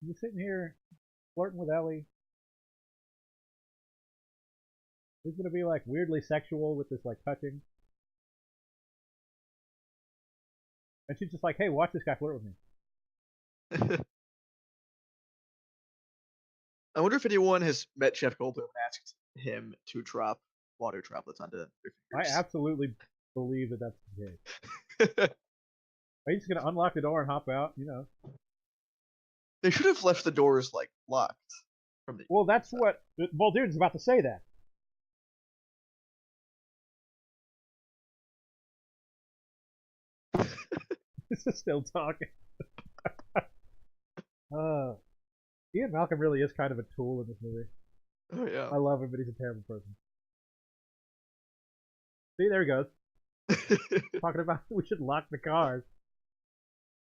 You're sitting here flirting with Ellie. He's gonna be like weirdly sexual with this like touching, and she's just like, "Hey, watch this guy flirt with me." I wonder if anyone has met Jeff Goldblum and asked him to drop water droplets onto their I fingers. absolutely believe that that's the case. Are you just gonna unlock the door and hop out? You know. They should have left the doors like locked from the Well, that's inside. what Muldoon's about to say. That this is still talking. Uh, Ian Malcolm really is kind of a tool in this movie. Oh yeah. I love him, but he's a terrible person. See, there he goes. Talking about we should lock the cars.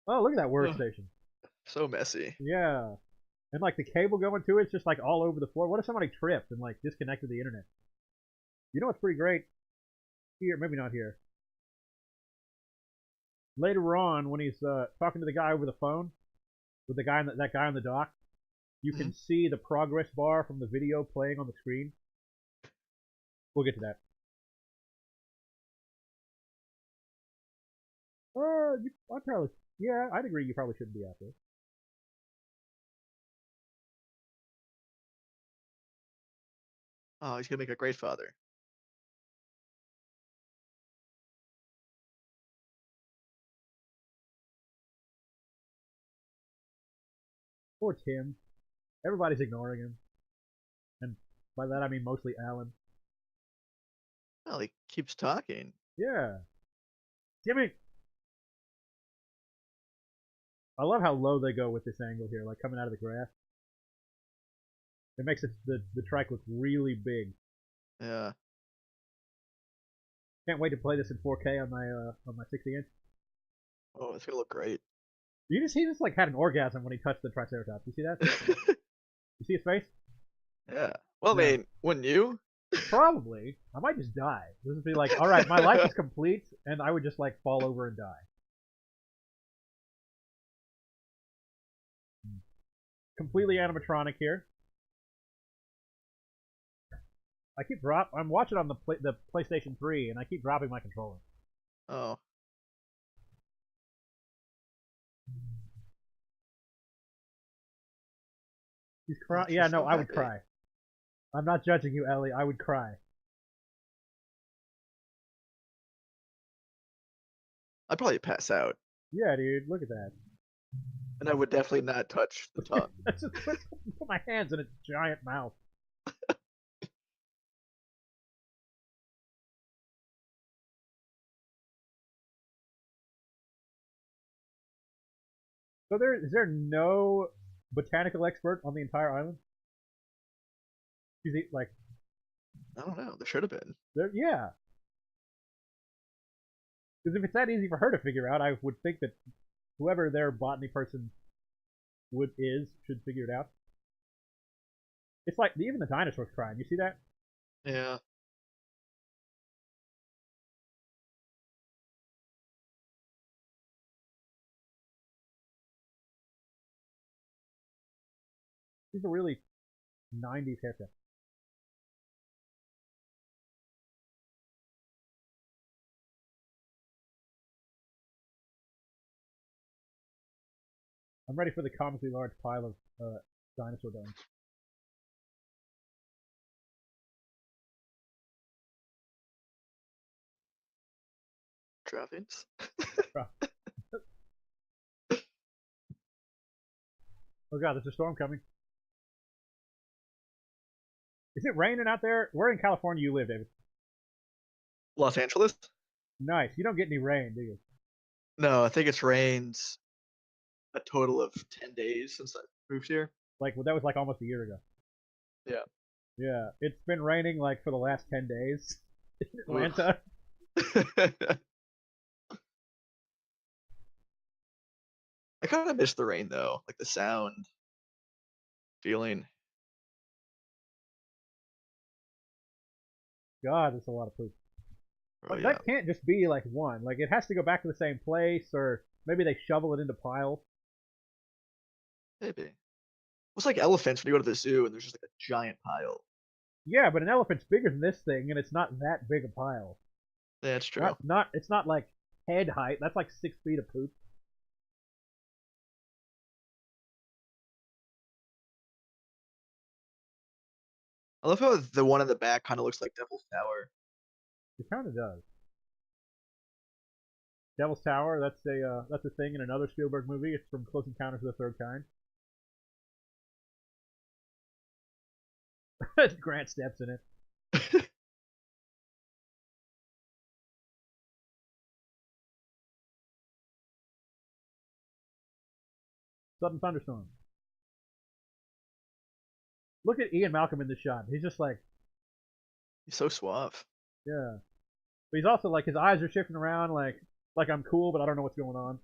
Oh, look at that Oh, workstation. so messy. Yeah. And like the cable going to it's just like all over the floor. What if somebody tripped and like disconnected the internet? You know what's pretty great? Here, maybe not here. Later on, when he's talking to the guy over the phone, with the guy on that guy on the dock, you Hmm. can see the progress bar from the video playing on the screen. We'll get to that. I probably, yeah, I'd agree. You probably shouldn't be out there. Oh, he's gonna make a great father. Poor Tim. Everybody's ignoring him, and by that I mean mostly Alan. Well, he keeps talking. Yeah, Timmy. I love how low they go with this angle here, like coming out of the grass. It makes the trike look really big. Yeah. Can't wait to play this in 4K on my 60 inch. Oh, it's gonna look great. He just like had an orgasm when he touched the Triceratops. You see that? You see his face? Yeah. Well, I Yeah. mean, wouldn't you? Probably. I might just die. This would be like, all right, my life is complete, and I would just like fall over and die. Completely animatronic here. I'm watching on the PlayStation 3, and I keep dropping my controller. Oh, He's crying. makes me Yeah, no, so I would happy. cry. I'm not judging you, Ellie. I would cry. I'd probably pass out, Yeah, dude, look at that. and I would definitely not touch the tongue. I just put my hands in its giant mouth. So is there no botanical expert on the entire island? Like I don't know. There should have been. there, yeah. Because if it's that easy for her to figure out, I would think that whoever their botany person should figure it out. It's like even the dinosaurs crying. You see that? Yeah. She's a really '90s haircut. I'm ready for the comically large pile of dinosaur bones. Trappings. Oh god, there's a storm coming. Is it raining out there? Where in California you live, David? Los Angeles? Nice. You don't get any rain, do you? No, I think it's rained a total of 10 days since I moved here. Like, well, that was like almost a year ago. Yeah. Yeah, it's been raining like for the last 10 days in Oof. Atlanta. I kind of miss the rain though, like the sound, feeling. God, that's a lot of poop. Oh But yeah, that can't just be like one. Like, it has to go back to the same place, or maybe they shovel it into piles. maybe. It's like elephants when you go to the zoo and there's just like a giant pile. Yeah, but an elephant's bigger than this thing, and it's not that big a pile. That's true. Not. It's not like head height. That's like 6 feet of poop. I love how the one in the back kind of looks like Devil's Tower. It kind of does. Devil's Tower. That's a thing in another Spielberg movie. It's from Close Encounters of the Third Kind. Grant steps in it. Sudden thunderstorm. Look at Ian Malcolm in this shot. He's just like, He's so suave. yeah. But he's also like his eyes are shifting around, like I'm cool, but I don't know what's going on.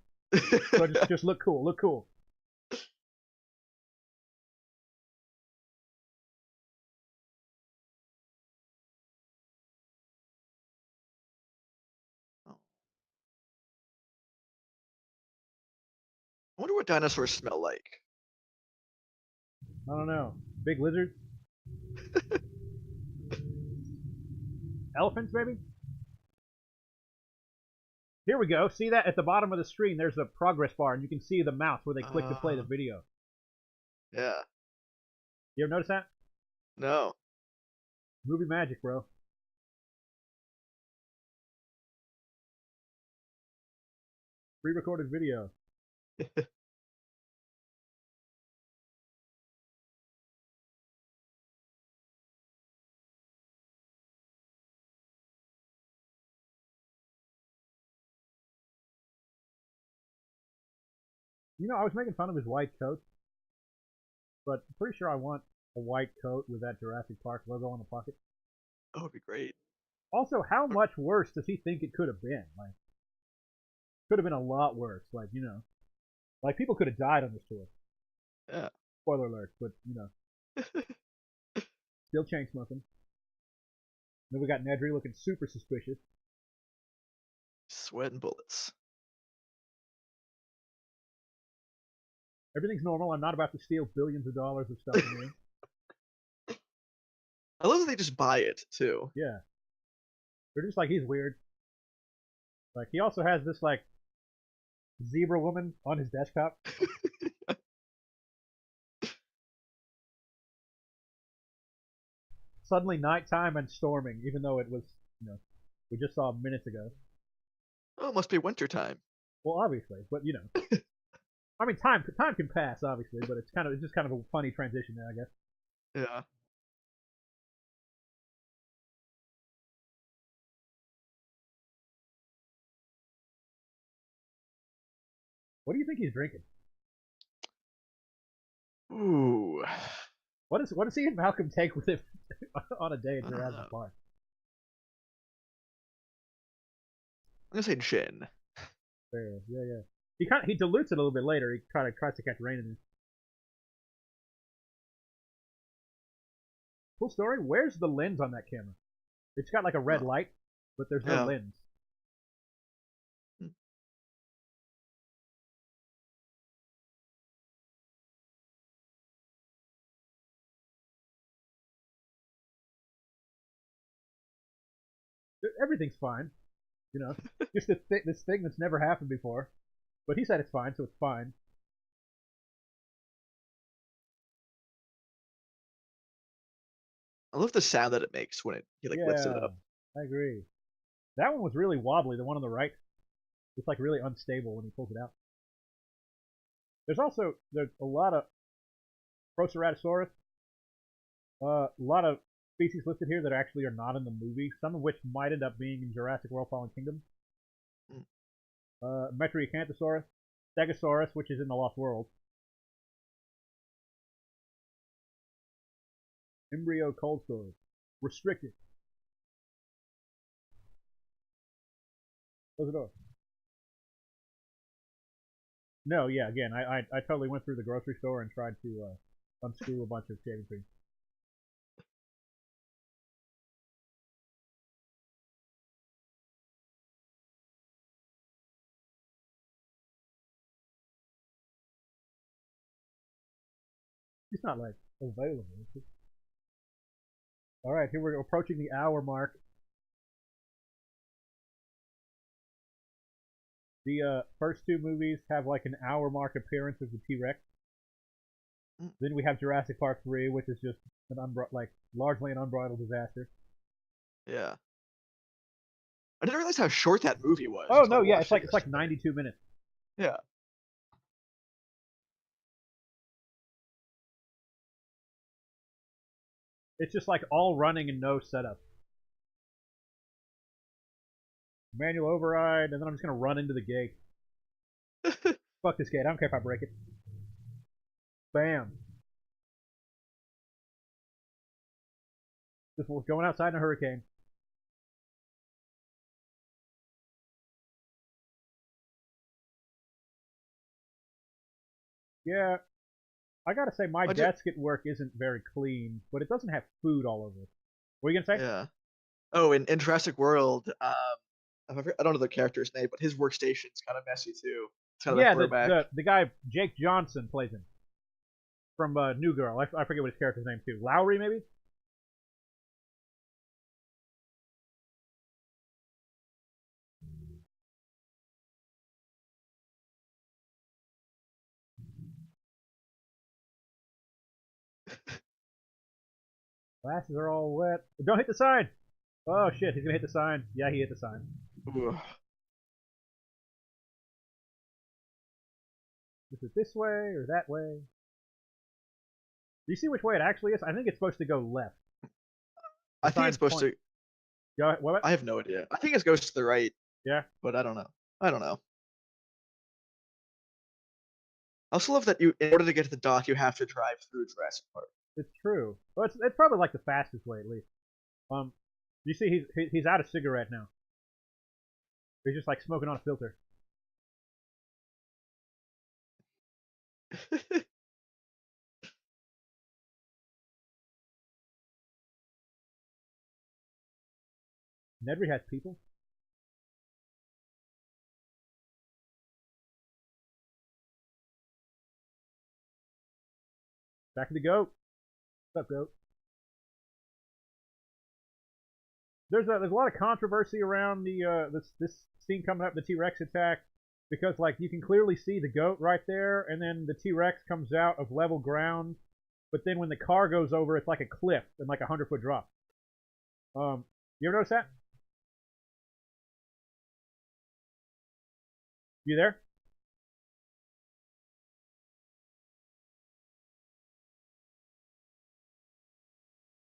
So just look cool, look cool. Oh. I wonder what dinosaurs smell like. I don't know. Big lizards, elephants, maybe. Here we go. See that at the bottom of the screen? There's a progress bar, and you can see the mouse where they click to play the video. Yeah. You ever notice that? No. Movie magic, bro. Pre-recorded video. You know, I was making fun of his white coat, but I'm pretty sure I want a white coat with that Jurassic Park logo on the pocket. That would be great. Also, how much worse does he think it could have been? Like, could have been a lot worse. Like people could have died on this tour. Yeah. Spoiler alert, but still chain smoking. Then we got Nedry looking super suspicious. Sweat and bullets. Everything's normal. I'm not about to steal billions of dollars of stuff from you. I love that they just buy it too. Yeah. They're just like, he's weird. Like, he also has this, like, zebra woman on his desktop. Suddenly nighttime and storming, even though it was, we just saw minutes ago. Oh, it must be winter time. Well, obviously, but I mean, time can pass, obviously, but it's just kind of a funny transition there, I guess. Yeah. What do you think he's drinking? Ooh. What does he and Malcolm take with him on a day at I don't Jurassic know. Park? I'm gonna say gin. Fair, yeah. He dilutes it a little bit later. He kind of tries to catch rain in it. Cool story. Where's the lens on that camera? It's got like a red Oh, light, but there's no yeah. lens. Hmm. Everything's fine, just this thing that's never happened before. But he said it's fine, so it's fine. I love the sound that it makes when he like lifts it Yeah, up. I agree. That one was really wobbly. The one on the right, it's like really unstable when he pulls it out. There's a lot of Proceratosaurus, a lot of species listed here that actually are not in the movie. Some of which might end up being in Jurassic World: Fallen Kingdom. Mm. Metriacanthosaurus, Stegosaurus, which is in the Lost World. Embryo cold storage, restricted. Close the door. No, yeah, again, I totally went through the grocery store and tried to unscrew a bunch of shaving cream. It's not like available. All right, here we're approaching the hour mark. The first two movies have like an hour mark appearance of the T-Rex. Mm. Then we have Jurassic Park 3, which is just largely an unbridled disaster. Yeah. I didn't realize how short that movie was Oh until I no, yeah, watched it it's like yesterday. 92 minutes. Yeah. It's just like all running and no setup. Manual override, and then I'm just gonna run into the gate. Fuck this gate. I don't care if I break it. Bam. Just going outside in a hurricane. Yeah, I gotta say my I just, desk at work isn't very clean, but it doesn't have food all over it. What are you gonna say? yeah. Oh, in Jurassic World, I don't know the character's name, but his workstation's kind of messy too. It's kind of a Yeah, throwback. the guy Jake Johnson plays him from New Girl. I forget what his character's name too. Lowry maybe. Glasses are all wet. Don't hit the sign. Oh shit, he's gonna hit the sign. Yeah, he hit the sign. Ooh. Is it this way or that way? Do you see which way it actually is? I think it's supposed to go left. The I think it's sign's supposed point. to. Go what? I have no idea. I think it goes to the right, Yeah, but I don't know. I don't know. I also love that in order to get to the dock, you have to drive through Jurassic Park. it's true. Well, it's probably like the fastest way at least. Um, you see, he's out of cigarette now. He's just like smoking on a filter. Nedry has people. Back to the goat. What's up, goat? There's a lot of controversy around the this scene coming up, the T-Rex attack, because like you can clearly see the goat right there, and then the T-Rex comes out of level ground, but then when the car goes over, it's like a cliff and like a 100-foot drop. You ever notice that? You there?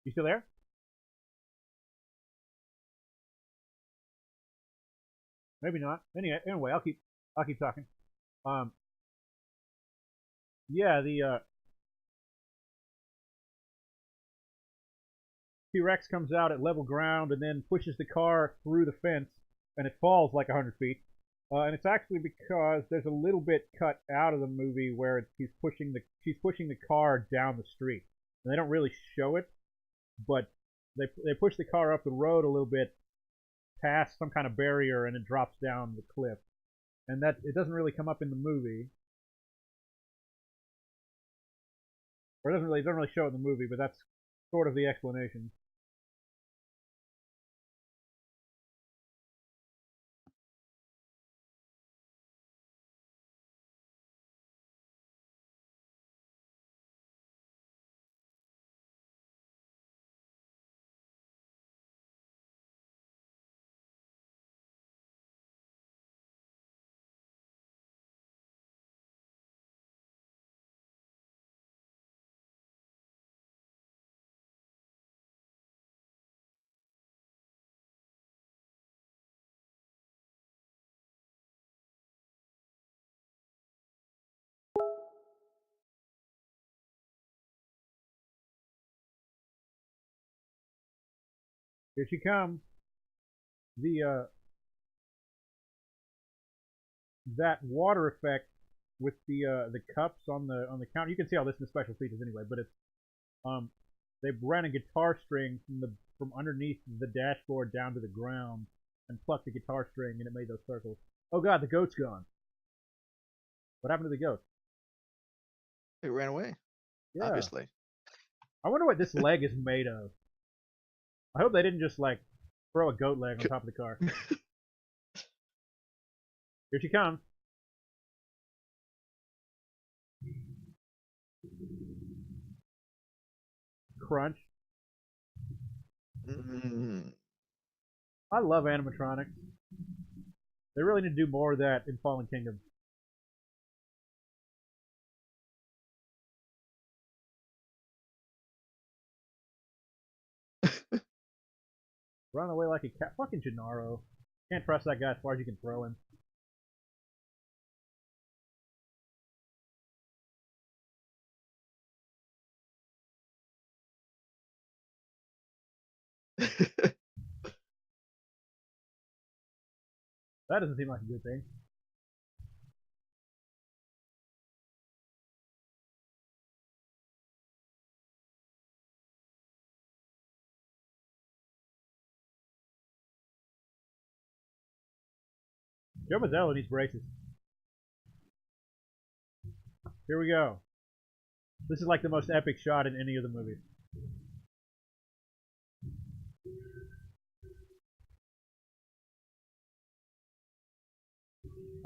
You still there? Maybe not. Anyway, I'll keep talking. Um, yeah, the T-Rex comes out at level ground and then pushes the car through the fence, and it falls like 100 feet. And it's actually because there's a little bit cut out of the movie where she's pushing the car down the street, and they don't really show it, but they push the car up the road a little bit past some kind of barrier, and it drops down the cliff. And that it doesn't really come up in the movie, or it doesn't really show it in the movie, but that's sort of the explanation. Here she comes. The that water effect with the cups on the counter. You can see all this in the special features anyway, but it's they ran a guitar string from underneath the dashboard down to the ground and plucked the guitar string, and it made those circles. Oh god, the goat's gone. What happened to the goat? It ran away. Yeah. Obviously. I wonder what this leg is made of. I hope they didn't just like throw a goat leg on top of the car. Here she comes. Crunch. Mm. I love animatronics. They really need to do more of that in Fallen Kingdom. Run away like a cat. Fucking Gennaro. Can't trust that guy as far as you can throw him. That doesn't seem like a good thing. Joe Mazzello needs braces. Here we go. This is like the most epic shot in any of the movies.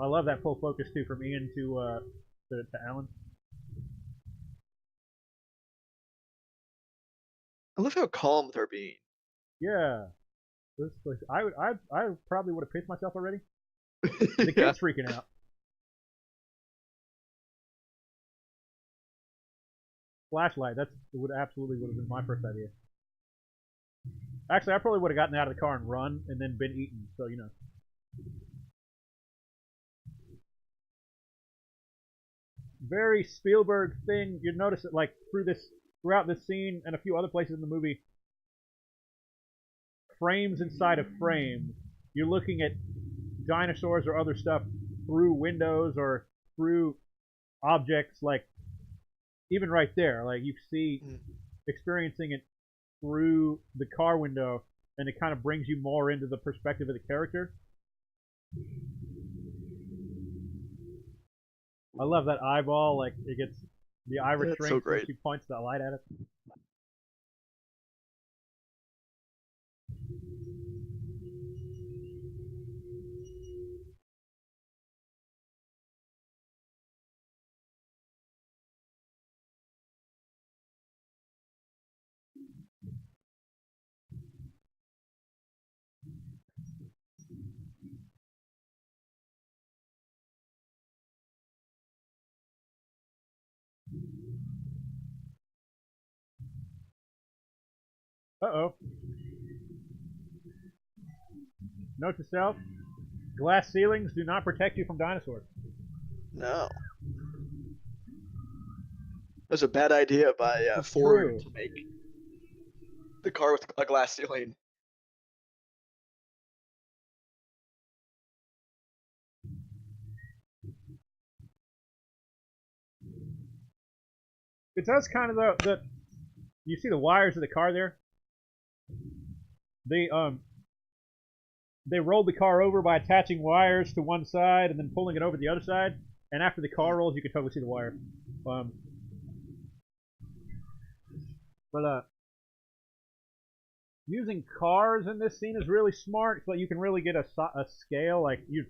I love that full focus too, from Ian to Alan. I love how calm they're being. Yeah, this place. I probably would have pissed myself already. The Yeah. kid's freaking out. Flashlight. That absolutely would have been my first idea. Actually, I probably would have gotten out of the car and run, and then been eaten. So you know. Very Spielberg thing. You notice it like throughout this scene and a few other places in the movie. Frames inside of frames. You're looking at dinosaurs or other stuff through windows or through objects, like even right there, like you see experiencing it through the car window, and it kind of brings you more into the perspective of the character. I love that eyeball. Like it gets the eye That's so shrinks when great. she points that light at it. Uh-oh. Note to self: glass ceilings do not protect you from dinosaurs. No. That was a bad idea by It's Ford true. to make the car with a glass ceiling. It does kind of the you see the wires of the car there. They rolled the car over by attaching wires to one side and then pulling it over to the other side. And after the car rolls, you can totally see the wire. Um, but using cars in this scene is really smart, so that you can really get a scale. Like you,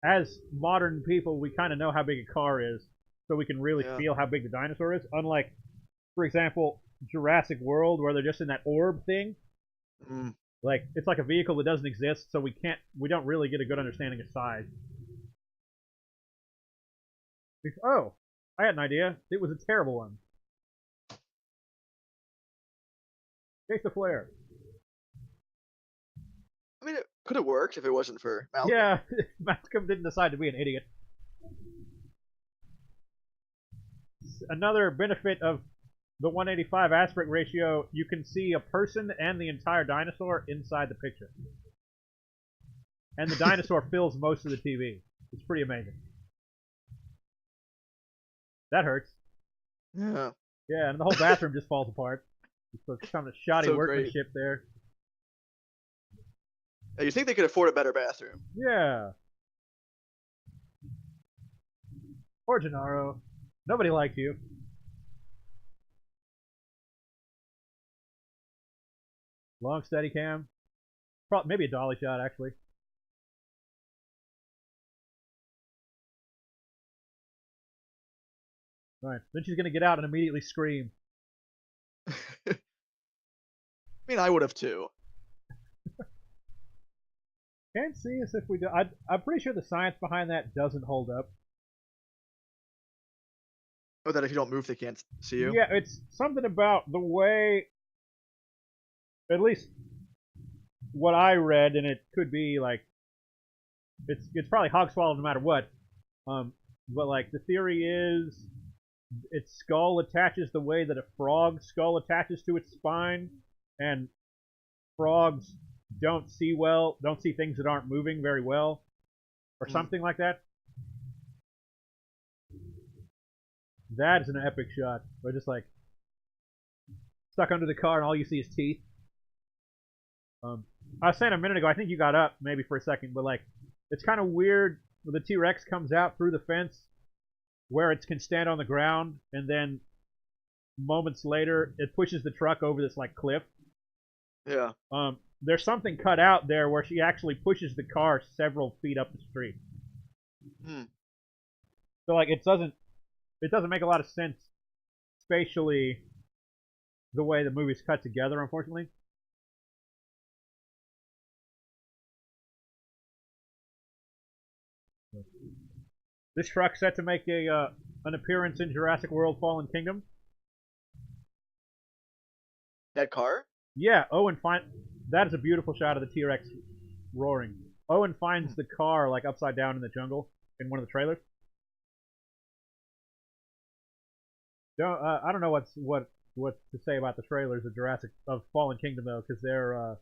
as modern people, we kind of know how big a car is, so we can really Yeah. feel how big the dinosaur is. Unlike, for example, Jurassic World, where they're just in that orb thing. Mm. Like it's like a vehicle that doesn't exist, so we don't really get a good understanding of size. Oh, I had an idea. It was a terrible one. Chase the flare. I mean, it could have worked if it wasn't for Malcolm. Yeah, Malcolm didn't decide to be an idiot. Another benefit of the 185 aspect ratio, you can see a person and the entire dinosaur inside the picture. And the dinosaur fills most of the TV. It's pretty amazing. That hurts. Yeah. Yeah, and the whole bathroom just falls apart. So some shoddy So workmanship there. You think they could afford a better bathroom? Yeah. Poor Gennaro. Nobody liked you. Long steady cam. Probably, maybe a dolly shot, actually. Alright, then she's going to get out and immediately scream. I mean, I would have too. Can't see us if we do. I'm pretty sure the science behind that doesn't hold up. Oh, that if you don't move, they can't see you? Yeah, it's something about the way, at least what I read, and it could be like, it's probably hog swallowed no matter what. But like the theory is, its skull attaches the way that a frog's skull attaches to its spine, and frogs don't see things that aren't moving very well, or something like that. That is an epic shot. We're just like stuck under the car, and all you see is teeth. I was saying a minute ago, I think you got up maybe for a second, but like it's kind of weird when the T-Rex comes out through the fence, where it can stand on the ground, and then moments later it pushes the truck over this like cliff. Yeah. There's something cut out there where she actually pushes the car several feet up the street. So like it doesn't make a lot of sense spatially the way the movie's cut together, unfortunately. This truck's set to make an appearance in Jurassic World: Fallen Kingdom. That car? Yeah, that is a beautiful shot of the T-Rex roaring. Owen finds the car like upside down in the jungle in one of the trailers. I don't know what to say about the trailers of Fallen Kingdom though, because they're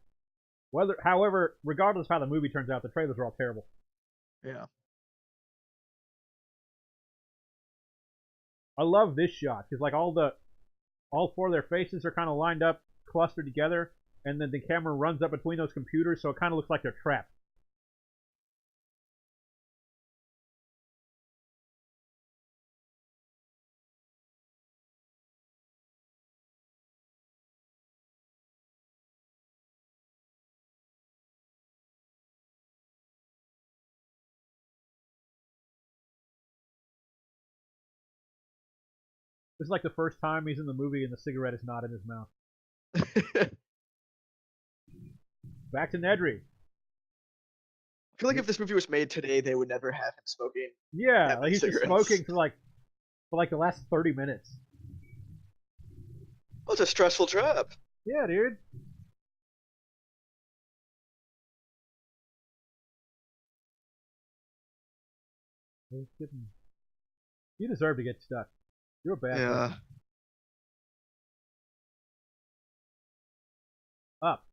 however, regardless of how the movie turns out, the trailers are all terrible. Yeah. I love this shot because like all four of their faces are kind of lined up, clustered together, and then the camera runs up between those computers, so it kind of looks like they're trapped. This is like the first time he's in the movie and the cigarette is not in his mouth. Back to Nedry. I feel like if this movie was made today, they would never have him smoking Yeah, that like many he's just cigarettes. smoking for like the last 30 minutes. Well, it's a stressful job. Yeah, dude. You deserve to get stuck. You're a bad Yeah. person. Up.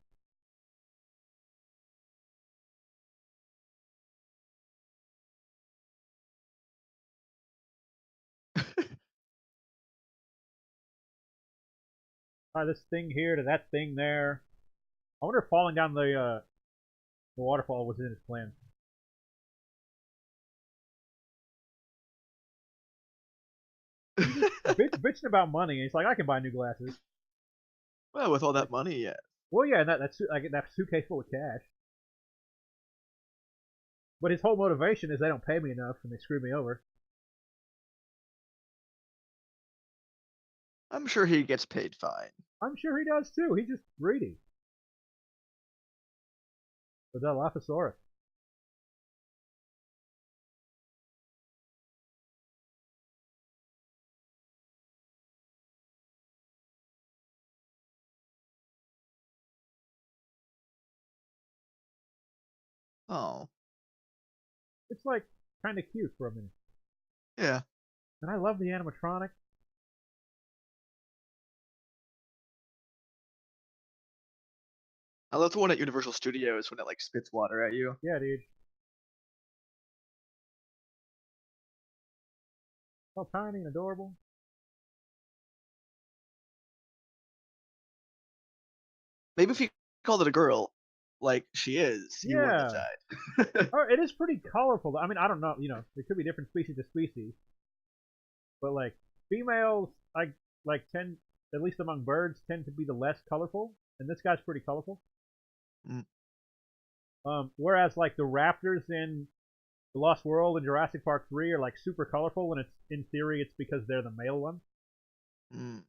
This thing here to that thing there. I wonder if falling down the waterfall was in his plan. He's just bitching about money. He's like, I can buy new glasses. Well, with all Like, that money, yeah. well, yeah, and I get that suitcase full of cash. But his whole motivation is they don't pay me enough and they screw me over. I'm sure he gets paid fine. I'm sure he does too. He's just greedy. But that Dilophosaurus. Oh, It's like kind of cute for a minute. yeah. And I love the animatronic. I love the one at Universal Studios when it like spits water at you. Yeah, dude. So tiny and adorable. Maybe if he called it a girl, like she is, he wouldn't have Yeah. died. Oh, it is pretty colorful. I mean, I don't know. There could be different species to species, but like females, I like tend, at least among birds, tend to be the less colorful, and this guy's pretty colorful. Mm. Whereas like the raptors in the Lost World and Jurassic Park 3 are like super colorful, and it's in theory it's because they're the male one. Mm.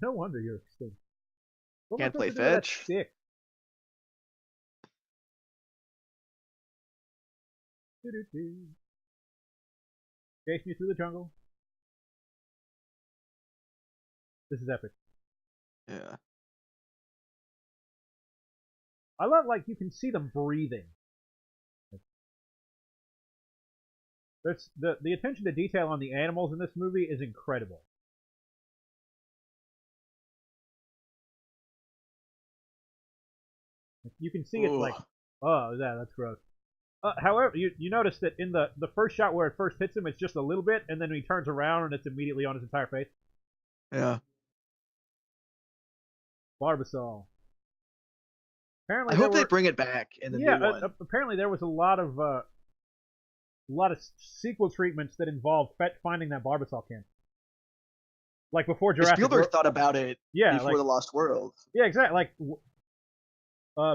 No wonder you're extinct. What am I Can't supposed play to do with that fetch. stick? Doo-doo-doo. Chase me through the jungle. This is epic. Yeah. I love like you can see them breathing. There's the attention to detail on the animals in this movie is incredible. You can see it's Ooh. like, oh, yeah, that's gross. However, you notice that in the first shot where it first hits him, it's just a little bit, and then he turns around and it's immediately on his entire face. Yeah. Barbasol. I Apparently there hope they were, bring it back in the yeah. new one. Apparently there was a lot of sequel treatments that involved finding that Barbasol can. Like before Because Jurassic Spielberg World. thought about it Yeah, before like The Lost World. yeah, exactly. Like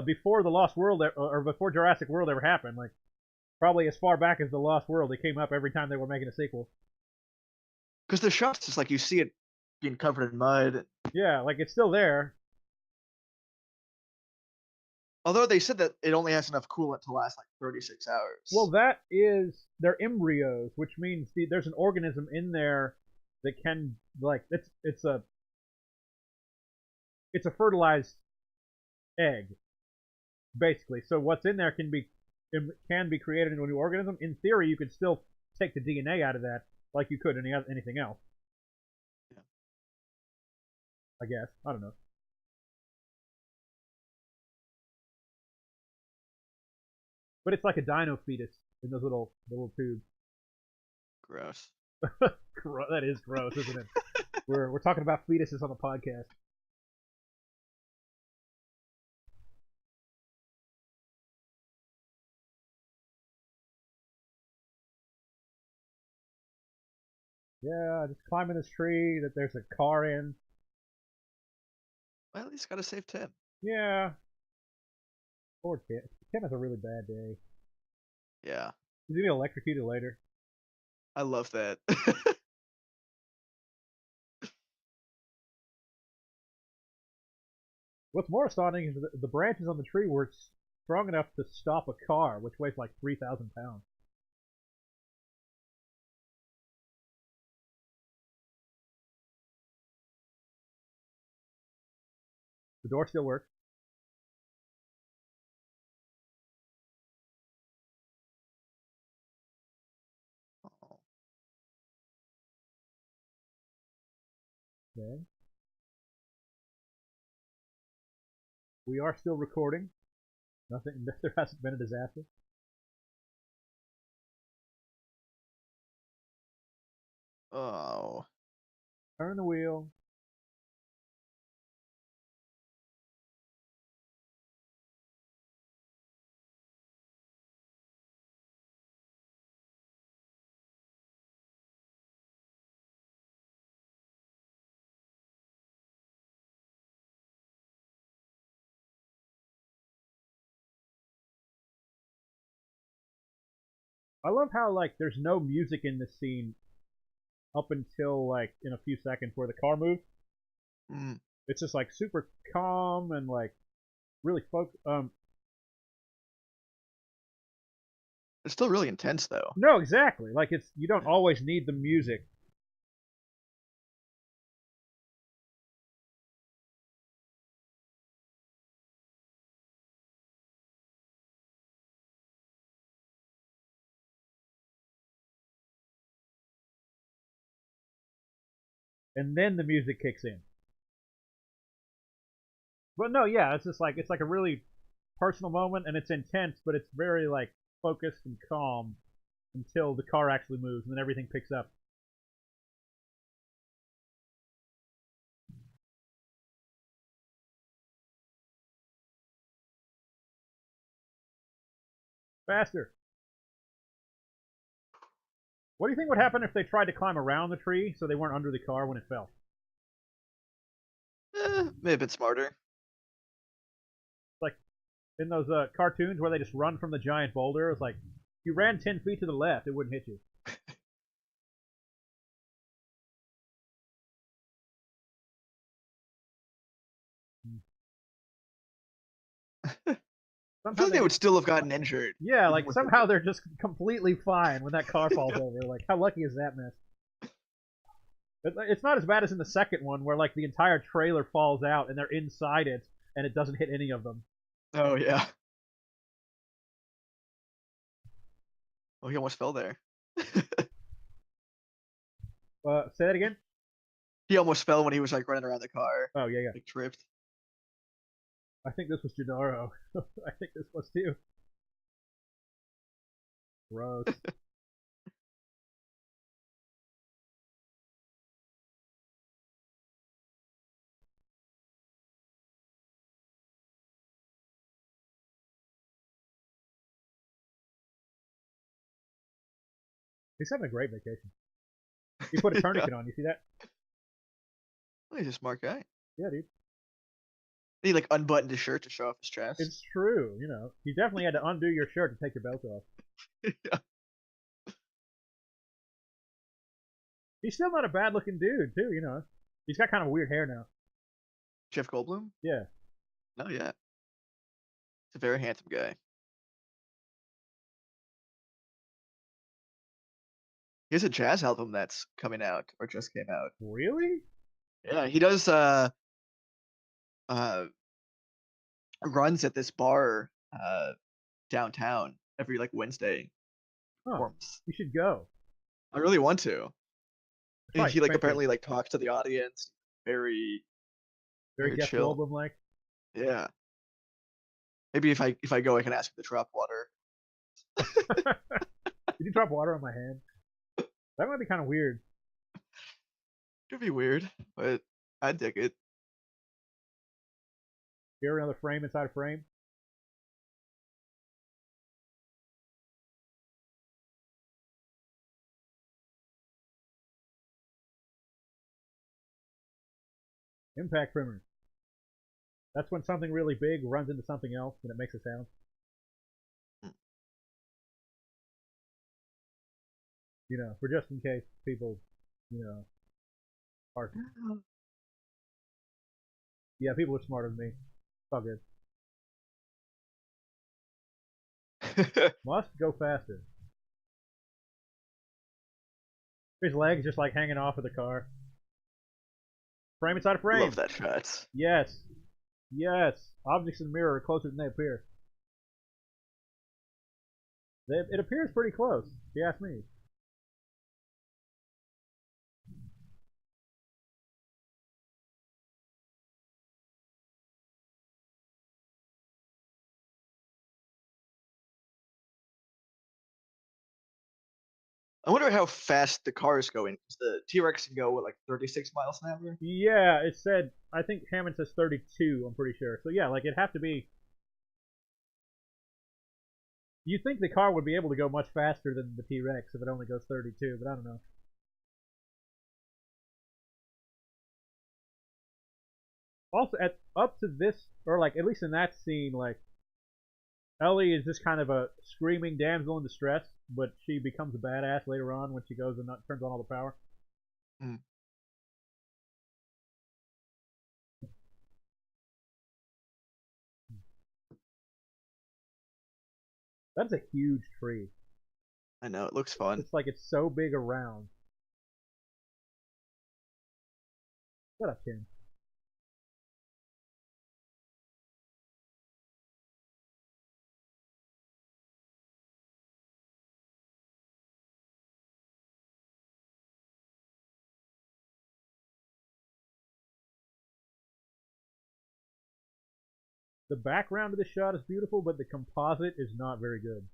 before the Lost World or before Jurassic World ever happened. Like probably as far back as the Lost World, it came up every time they were making a sequel. Because the shots, just like you see it being covered in mud. Yeah, like it's still there. Although they said that it only has enough coolant to last like 36 Well, hours. that is they're embryos, which means there's an organism in there that can like it's a fertilized egg basically. So what's in there can be created into a new organism. In theory, you could still take the DNA out of that like you could anything else. Yeah. I guess I don't know, but it's like a dino fetus in those little tubes. Gross. That is gross, isn't it? We're talking about fetuses on the podcast. Yeah, just climbing this tree that there's a car in. Well, at least gotta save Tim. Yeah. Poor Tim. Tim has a really bad day. Yeah, He's gonna get electrocuted later. I love that. What's more astounding is that the branches on the tree were strong enough to stop a car, which weighs like 3,000 pounds. The door still works. Oh. Okay. We are still recording. Nothing. There hasn't been a disaster. Oh. Turn the wheel. I love how like there's no music in this scene up until like in a few seconds where the car moves. Mm. It's just like super calm and like really It's still really intense though. no, exactly. Like it's you don't always need the music. And then the music kicks in. But no, yeah, it's like a really personal moment and it's intense, but it's very like focused and calm until the car actually moves and then everything picks up. Faster. What do you think would happen if they tried to climb around the tree so they weren't under the car when it fell? Maybe a bit smarter. Like in those cartoons where they just run from the giant boulder, it's like if you ran 10 feet to the left, it wouldn't hit you. I Somehow feel like they they would get, still have gotten injured. yeah, Even like with somehow they're just completely fine when that car falls yeah. over. Like how lucky is that mess? It's not as bad as in the second one where like the entire trailer falls out and they're inside it and it doesn't hit any of them. Oh yeah. Oh, he almost fell there. Say that again. He almost fell when he was like running around the car. Oh yeah, yeah. Like tripped. I think this was Gennaro. I think this was too. Gross. He's having a great vacation. He put a Yeah. tourniquet on. You see that? Well, he's a smart guy. Yeah, dude. He like unbuttoned his shirt to show off his chest. It's true. You know, you definitely had to undo your shirt to take your belt off. Yeah. He's still not a bad looking dude, too. You know, he's got kind of weird hair now. Jeff Goldblum? Yeah. No, yeah. He's a very handsome guy. He has a jazz album that's coming out or just came out. Really? Yeah, he does uh runs at this bar downtown every like Wednesday Huh. performs. You should go. I really want to. It's And probably he like expensive. apparently like talks to the audience very Very very Jeff chill. Goldblum like. Yeah. Maybe if I go I can ask him to drop water. Did you drop water on my hand? That might be kind of weird. Could be weird, but I dig it. Here, another frame inside a frame. Impact tremors. That's when something really big runs into something else and it makes a sound. You know, for just in case people, you know, are. Yeah, people are smarter than me. It's all good. Must go faster. His legs just like hanging off of the car. Frame inside a frame. Love that shot. Yes. Yes. Objects in the mirror are closer than they appear. It appears pretty close, if you ask me. I wonder how fast the car is going. 'Cause the T-Rex can go, what, like 36 miles an hour? Yeah, it said, I think Hammond says 32, I'm pretty sure. So yeah, like it'd have to be. You think the car would be able to go much faster than the T-Rex if it only goes 32, but I don't know. Also, up to this, or like at least in that scene, like Ellie is just kind of a screaming damsel in distress, but she becomes a badass later on when she goes and turns on all the power. Mm. That's a huge tree. I know, it looks fun. It's like it's so big around. Shut up, Tim. The background of the shot is beautiful, but the composite is not very good.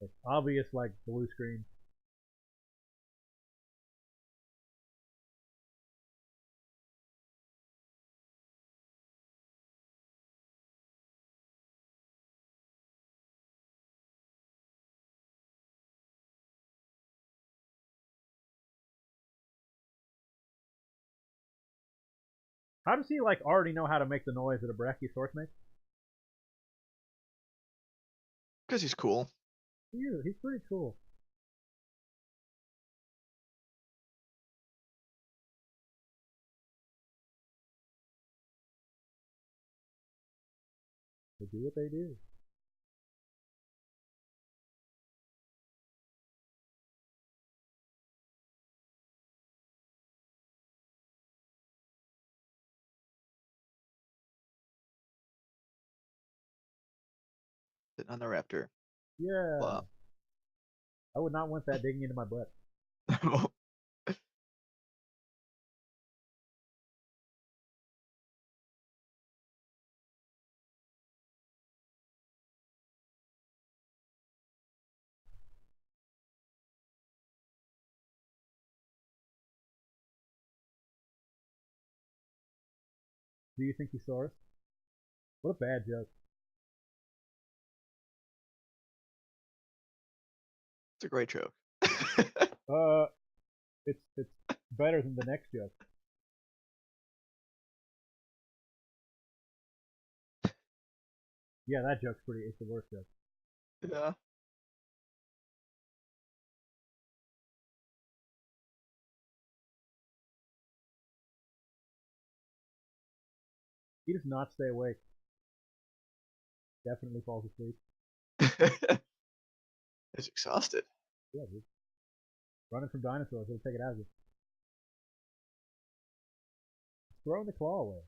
It's obvious, like blue screen. How does he like already know how to make the noise that a brachiosaurus makes? Because he's cool. He's pretty cool. They do what they do. Sitting on the raptor. Yeah. Wow. I would not want that digging into my butt. Do you think he saw us? What a bad joke. It's a great joke. Uh, it's better than the next joke. Yeah, that joke's pretty. It's the worst joke. Yeah. He does not stay awake. Definitely falls asleep. It's exhausted. Yeah, dude. Running from dinosaurs, it'll take it out of you. Throwing the claw away.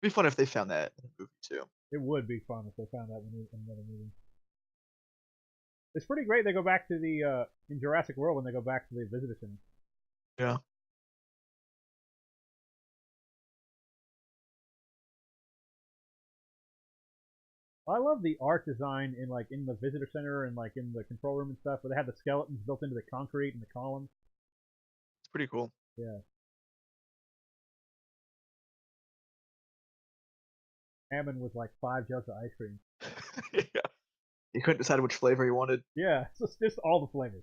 It'd be fun if they found that in the movie too. It would be fun if they found that in another movie. It's pretty great. They go back to the in Jurassic World when they go back to the visitor center. Yeah. I love the art design in the visitor center and like in the control room and stuff, where they have the skeletons built into the concrete and the columns. pretty cool. Yeah. Hammond with like 5 jugs of ice cream. Yeah. You couldn't decide which flavor you wanted. Yeah, so it's just all the flavors.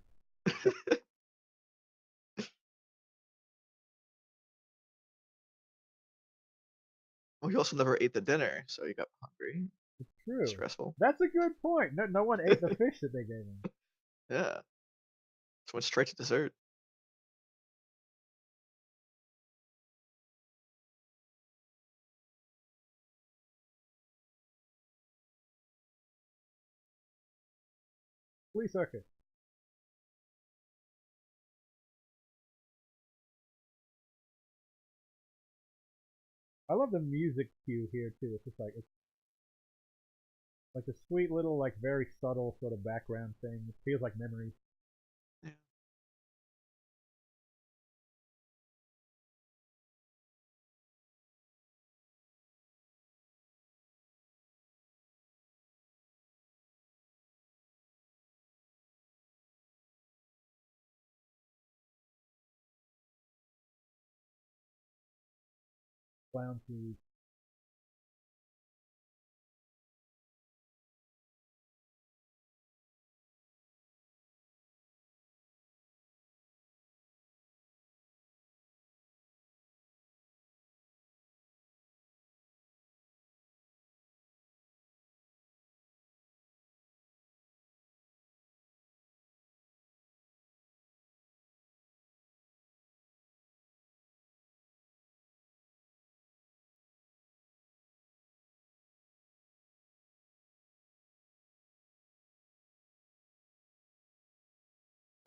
Well, you also never ate the dinner, so you got hungry. True. Stressful. That's a good point. No one ate the fish that they gave him. Yeah. Just went straight to dessert. Flea circus. I love the music cue here too. It's just like it's like a sweet little, like very subtle sort of background thing. It feels like memories. Yeah. Clown food.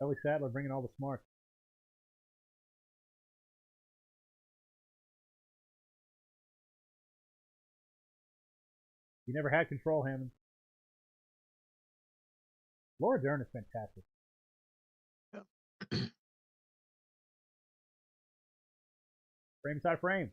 Ellie Sattler bringing all the smarts. You never had control, Hammond. Laura Dern is fantastic. Yeah. Frame inside frame.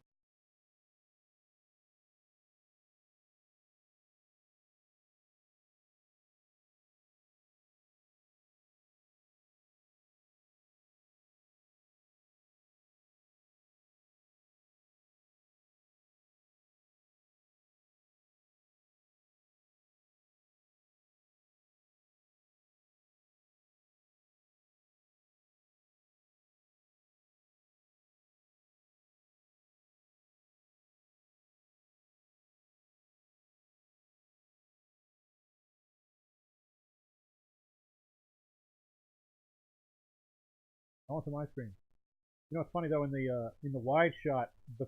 I want some ice cream. You know, it's funny though. In the wide shot, the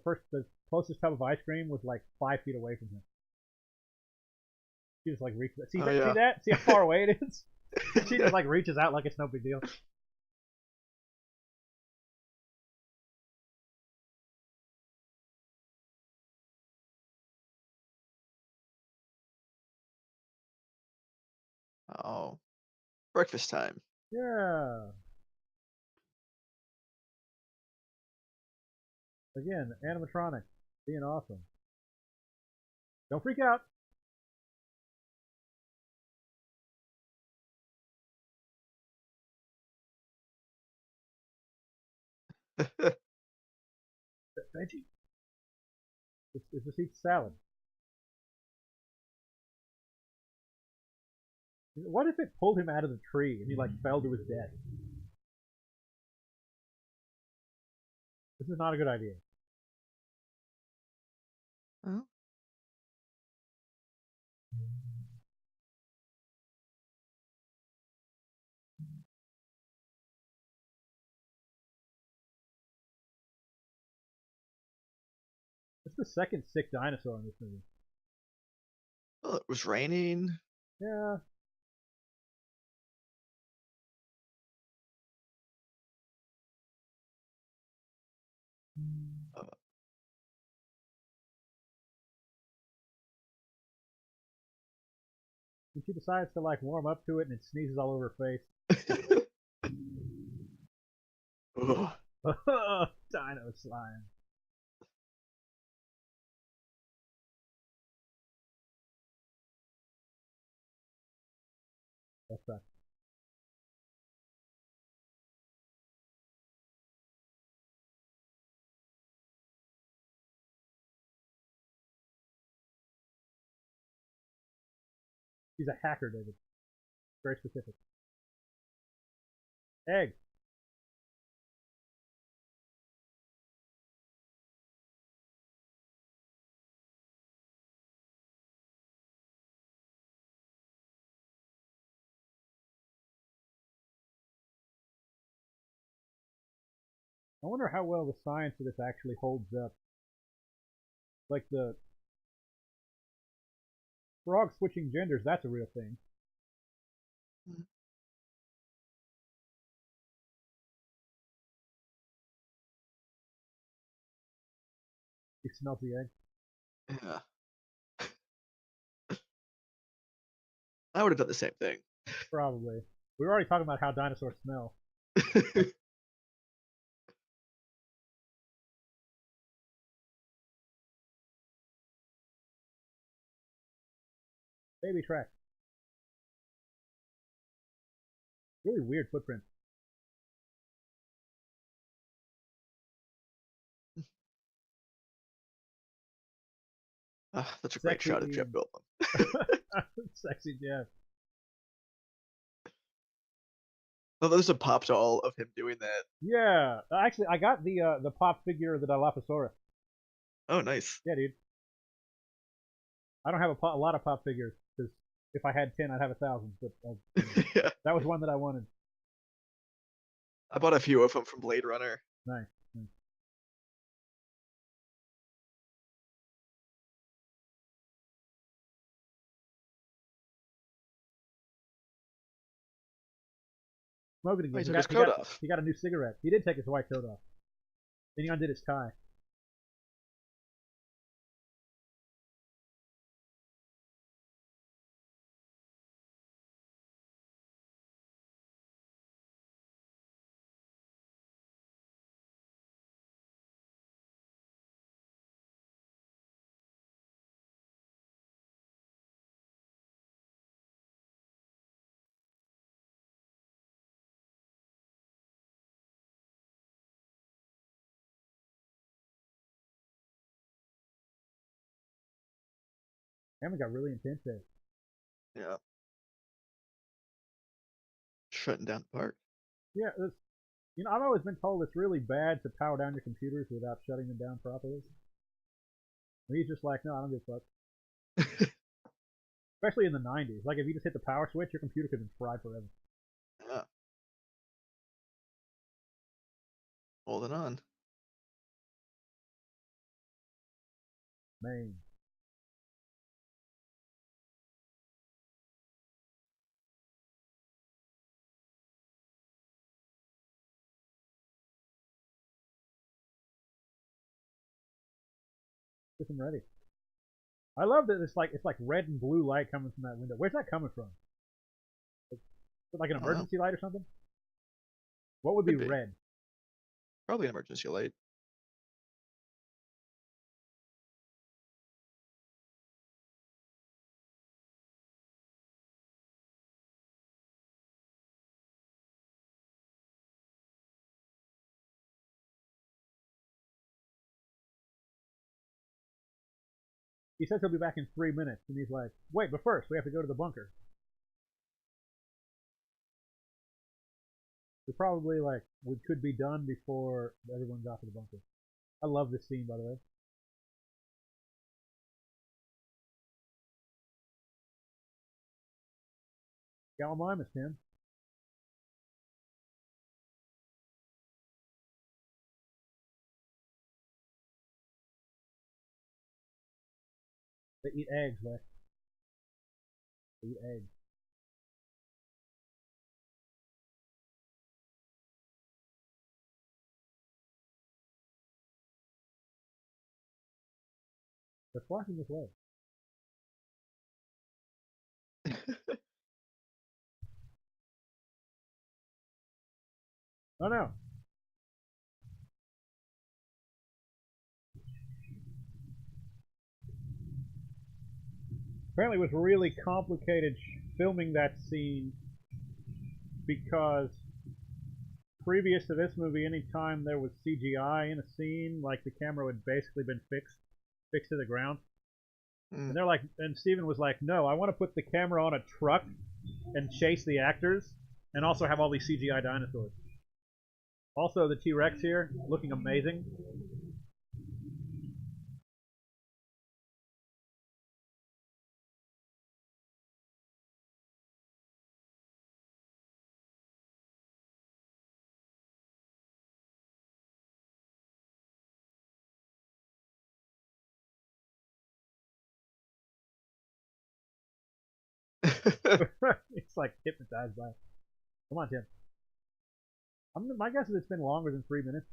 closest tub of ice cream was like 5 feet away from him. She just like reaches. See Oh that? See yeah. that? See how far away it is? She just like reaches out like it's no big deal. Oh, breakfast time. Yeah. Again, animatronic being awesome. Don't freak out. Veggie. It's just eat salad. What if it pulled him out of the tree and he like fell to his death? This is not a good idea. Oh. It's the second sick dinosaur in this movie. Well, it was raining. Yeah. Uh, And she decides to like warm up to it and it sneezes all over her face. Ugh. Dino slime. That's right. He's a hacker, David. Very specific. Egg. I wonder how well the science of this actually holds up. Like the frog switching genders, that's a real thing. Mhm. He smells the egg. Yeah. I would have done the same thing. Probably. We were already talking about how dinosaurs smell. Baby track. Really weird footprint. Ah, that's a great Sexy shot of Jeff Ian. Goldblum. Sexy Jeff. Oh, there's a pop doll of him doing that. Yeah. Actually, I got the pop figure of the Dilophosaurus. Oh, nice. Yeah, dude. I don't have a lot of pop figures because if I had 10, I'd have 1,000. But Yeah. that was one that I wanted. I bought a few of them from Blade Runner. Nice. Nice. Smoking Oh, he again. took his coat off. He got a new cigarette. He did take his white coat off. Then he undid his tie. Cameron got really intense there. Yeah. Shutting down the park. Yeah, I've always been told it's really bad to power down your computers without shutting them down properly. And he's just like, no, I don't give a fuck. Especially in the 90s. Like, if you just hit the power switch, your computer could have been fried forever. Yeah. Holding on. Man. Get them ready. I love that it's like red and blue light coming from that window. Where's that coming from? Is it like an I don't know. emergency light or something? What would be Could be. red? Probably an emergency light. He says he'll be back in 3 minutes, and he's like, wait, but first we have to go to the bunker. We could be done before everyone got to the bunker. I love this scene, by the way. Gallimimus, Tim. They eat eggs, Lex. They eat eggs. They're flocking this way. Oh no. Apparently, it was really complicated filming that scene because previous to this movie, anytime there was CGI in a scene, like the camera had basically been fixed to the ground. Mm. And they're like, and Steven was like, no, I want to put the camera on a truck and chase the actors, and also have all these CGI dinosaurs. Also, the T Rex here looking amazing. It's like hypnotized by it. Come on, Tim. My guess is it's been longer than 3 minutes.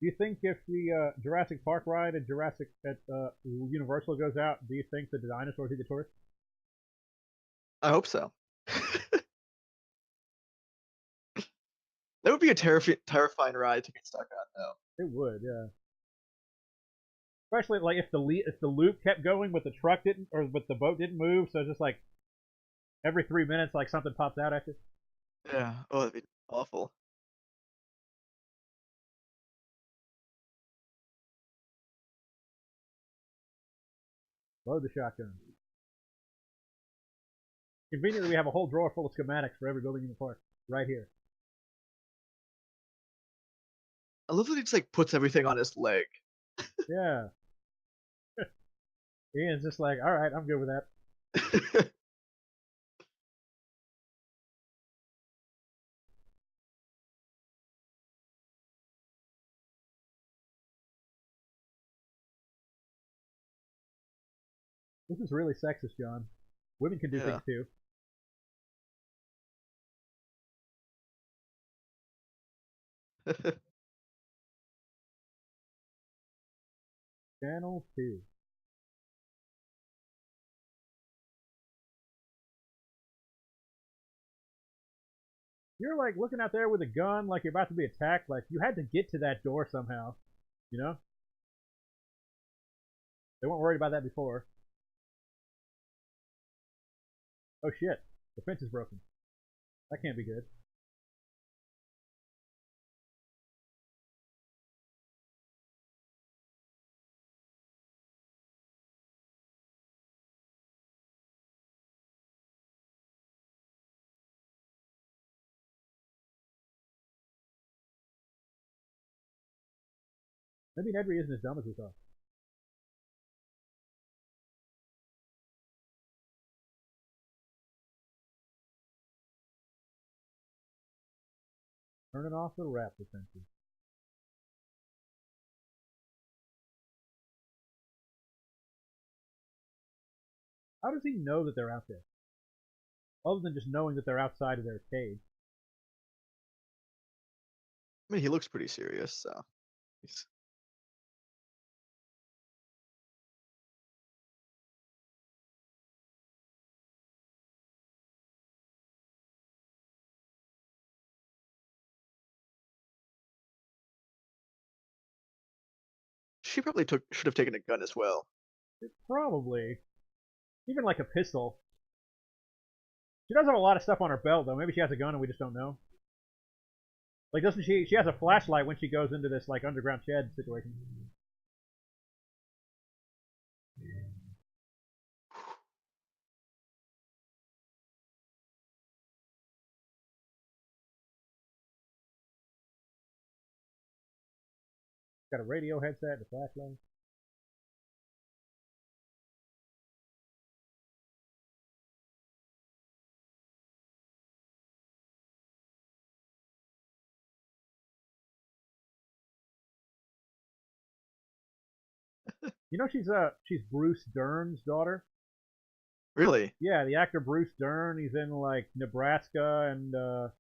Do you think if the Jurassic Park ride at Universal goes out, do you think the dinosaurs eat the tourists? I hope so. That would be a terrifying ride to get stuck on, though. It would, yeah. Especially like if the loop kept going, but the truck didn't, or but the boat didn't move, so it's just like every 3 minutes, like something pops out at you. Yeah. Oh, that'd be awful. Load the shotgun. Conveniently, we have a whole drawer full of schematics for every building in the park right here. I love that he just like puts everything on his leg. Yeah. Ian's just like, all right, I'm good with that. This is really sexist, John. Women can do Yeah. things too. Channel 2. You're like looking out there with a gun, like you're about to be attacked. Like you had to get to that door somehow. You know? They weren't worried about that before. Oh shit. The fence is broken. That can't be good. Maybe Nedry isn't as dumb as we thought. Turning off the raptor fences. How does he know that they're out there? Other than just knowing that they're outside of their cage. I mean, he looks pretty serious, so he's she probably should have taken a gun as well. Probably. Even like a pistol. She does have a lot of stuff on her belt, though. Maybe she has a gun and we just don't know. Like, doesn't she? She has a flashlight when she goes into this like underground shed situation. Got a radio headset, and a flashlight. You know she's Bruce Dern's daughter. Really? Yeah, the actor Bruce Dern. He's in like Nebraska and The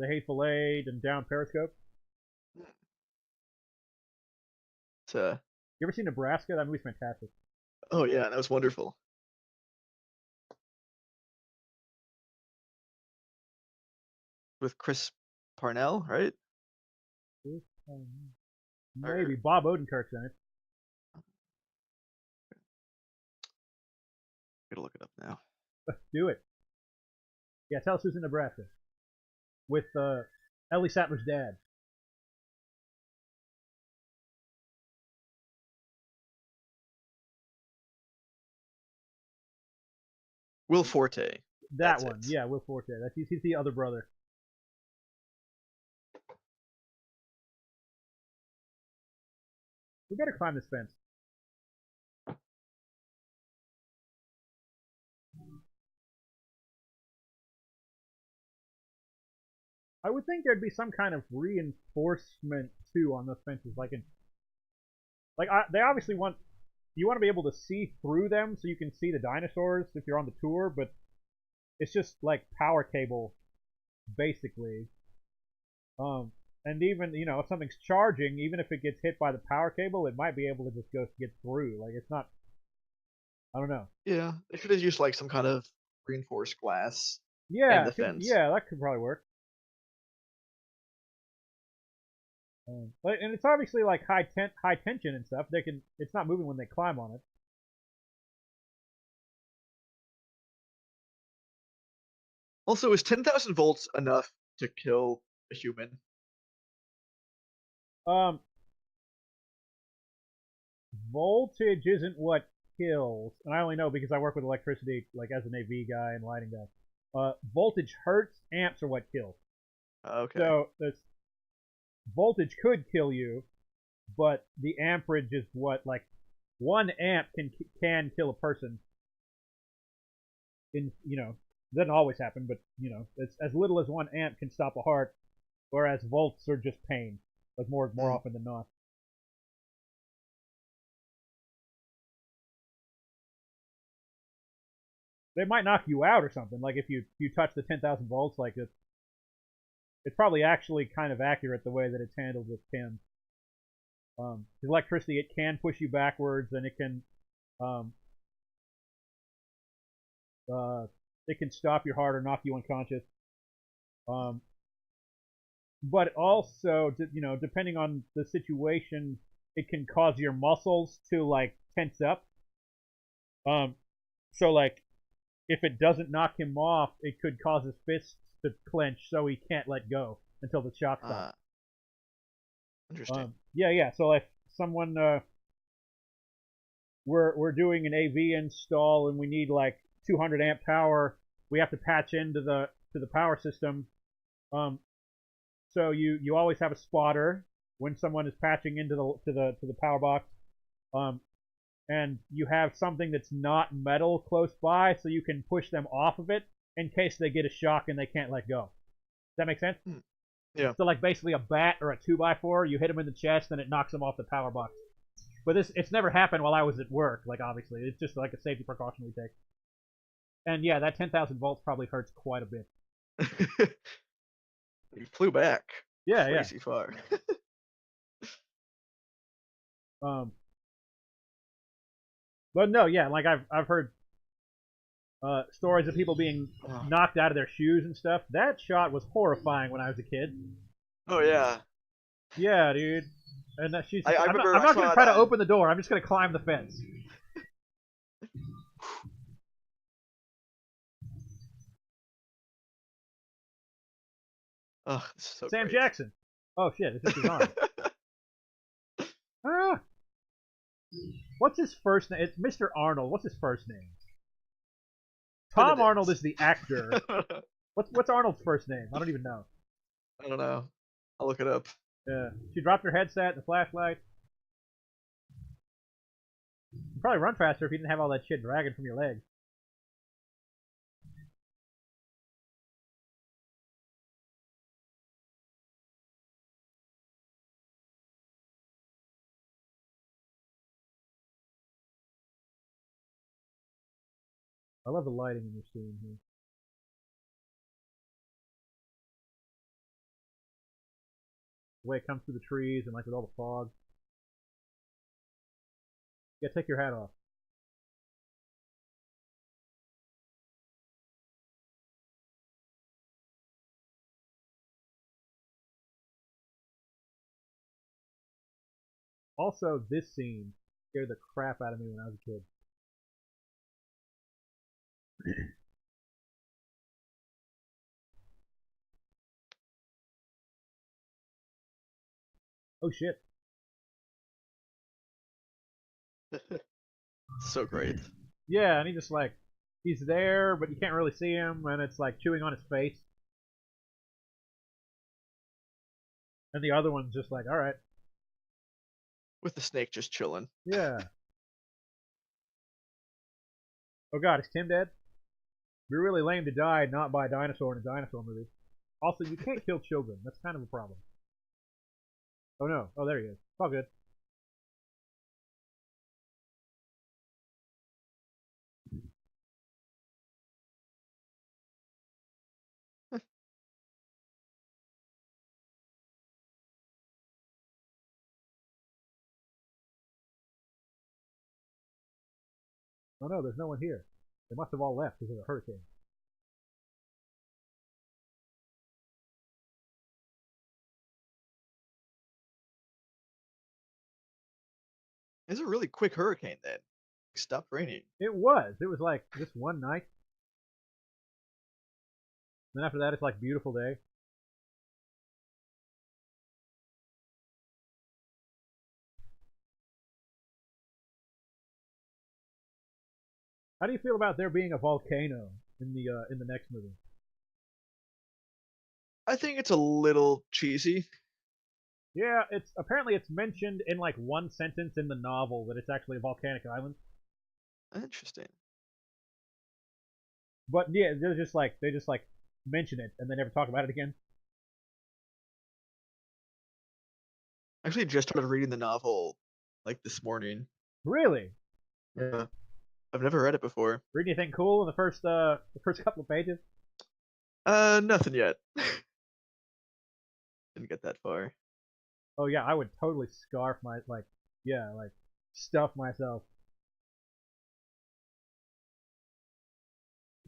Hateful Eight and Down Periscope. It's, You ever seen Nebraska? That movie's fantastic. oh yeah, that was wonderful. With Chris Parnell, right? Maybe Or Bob Odenkirk's in it. Gotta look it up now. Do it. Yeah, tell us who's in Nebraska with Ellie Sattler's dad. Will Forte. That That's one, it. yeah, Will Forte. He's the other brother. We gotta climb this fence. I would think there'd be some kind of reinforcement too on those fences, they obviously want you want to be able to see through them so you can see the dinosaurs if you're on the tour, but it's just like power cable basically. Um, and even if something's charging, even if it gets hit by the power cable, it might be able to just go get through. Like it's not. I don't know. Yeah, they should have used like some kind of reinforced glass in Yeah, the fence. yeah, that could probably work. And it's obviously like high tension and stuff. It's not moving when they climb on it. Also, is 10,000 volts enough to kill a human? Um, Voltage isn't what kills, and I only know because I work with electricity, like as an AV guy and lighting guy. Voltage hurts. Amps are what kill. Okay. So this voltage could kill you, but the amperage is what 1 amp can kill a person. Doesn't always happen, but it's as little as 1 amp can stop a heart, whereas volts are just pain, like more Mm. often than not. They might knock you out or something. Like if you touch the 10,000 volts, like it's probably actually kind of accurate the way that it's handled with pins. Electricity, it can push you backwards, and um, uh, it can stop your heart or knock you unconscious. Um, but also, depending on the situation, it can cause your muscles to like tense up. Um, so like if it doesn't knock him off, it could cause his fists to clench, so he can't let go until the shock stops. Interesting. Yeah. So if someone we're doing an AV install and we need like 200 amp power, we have to patch into the power system. So you always have a spotter when someone is patching into the power box. And you have something that's not metal close by, so you can push them off of it in case they get a shock and they can't let go. Does that make sense? Yeah. So like basically a bat or a 2x4, you hit them in the chest and it knocks them off the power box. But it's never happened while I was at work. Like obviously, it's just like a safety precaution we take. And yeah, that 10,000 volts probably hurts quite a bit. You flew back Yeah. crazy far. Um, but no, yeah, like I've heard stories of people being knocked out of their shoes and stuff. That shot was horrifying when I was a kid. Oh yeah. Yeah, dude. And she's. I I'm remember not I going to saw try to that. open the door. I'm just going to climb the fence. Oh, this is so Sam great. Jackson. Oh shit! It's just his arm. Ah. What's his first name? It's Mr. Arnold. What's his first name? Tom Benedict. Arnold is the actor. What's Arnold's first name? I don't even know. I don't know. I'll look it up. Yeah. She dropped her headset and the flashlight. You'd probably run faster if you didn't have all that shit dragging from your legs. I love the lighting in your scene here. The way it comes through the trees and like with all the fog. Yeah, take your hat off. Also, this scene scared the crap out of me when I was a kid. Oh shit. So great. Yeah, and he just like he's there, but you can't really see him, and it's like chewing on his face. And the other one's just like, all right, With the snake just chilling. yeah. Oh god, is Tim dead? It'd be really lame to die not by a dinosaur in a dinosaur movie. Also, you can't kill children. That's kind of a problem. Oh no. Oh, there he is. It's all good. Oh no, there's no one here. They must have all left because of the hurricane. It's a really quick hurricane then. It stopped raining. It was. It was like just one night. Then after that, it's like beautiful day. How do you feel about there being a volcano in the next movie? I think it's a little cheesy. Yeah, it's apparently it's mentioned in like one sentence in the novel that it's actually a volcanic island. Interesting. But yeah, they just like mention it and they never talk about it again. I actually just started reading the novel like this morning. Really? Yeah. I've never read it before. Read anything cool in the first couple of pages? Nothing yet. Didn't get that far. Oh yeah, I would totally scarf my like yeah, like stuff myself.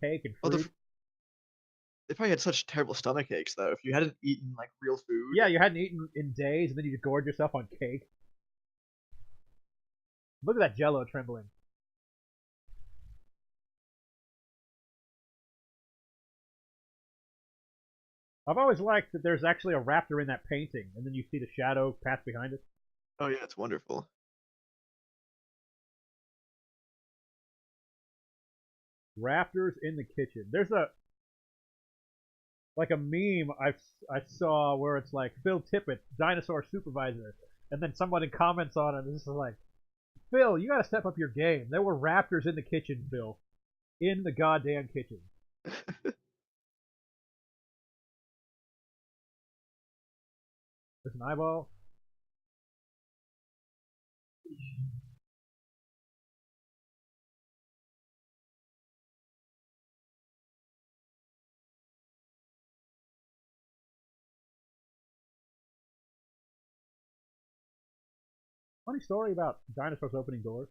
Cake and Oh, fruit. they probably had such terrible stomach aches though. If you hadn't eaten like real food. Yeah, you hadn't eaten in days and then you just gorge yourself on cake. Look at that jello trembling. I've always liked that there's actually a raptor in that painting, and then you see the shadow pass behind it. Oh yeah, it's wonderful. Raptors in the kitchen. There's a like a meme I saw where it's like Phil Tippett, dinosaur supervisor, and then someone comments on it. And this is like, Phil, you gotta step up your game. There were raptors in the kitchen, Phil, in the goddamn kitchen. There's an eyeball. Funny story about dinosaurs opening doors.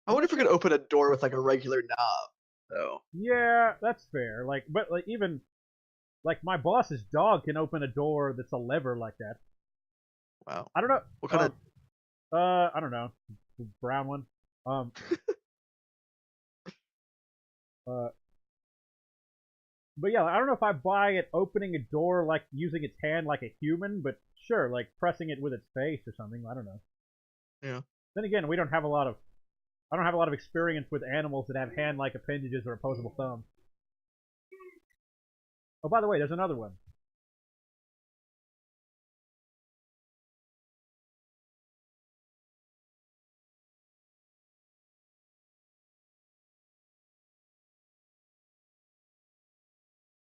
I I'm wonder not if we sure. could open a door with like a regular knob. So Yeah, that's fair. Like, but like even like my boss's dog can open a door that's a lever like that. wow. I don't know. What kind of I don't know. Brown one. Um, uh, but yeah, I don't know if I buy it opening a door like using its hand like a human, but sure, like pressing it with its face or something. I don't know. yeah. Then again, we don't have a lot of. I don't have a lot of experience with animals that have hand-like appendages or opposable thumbs. Oh, by the way, there's another one.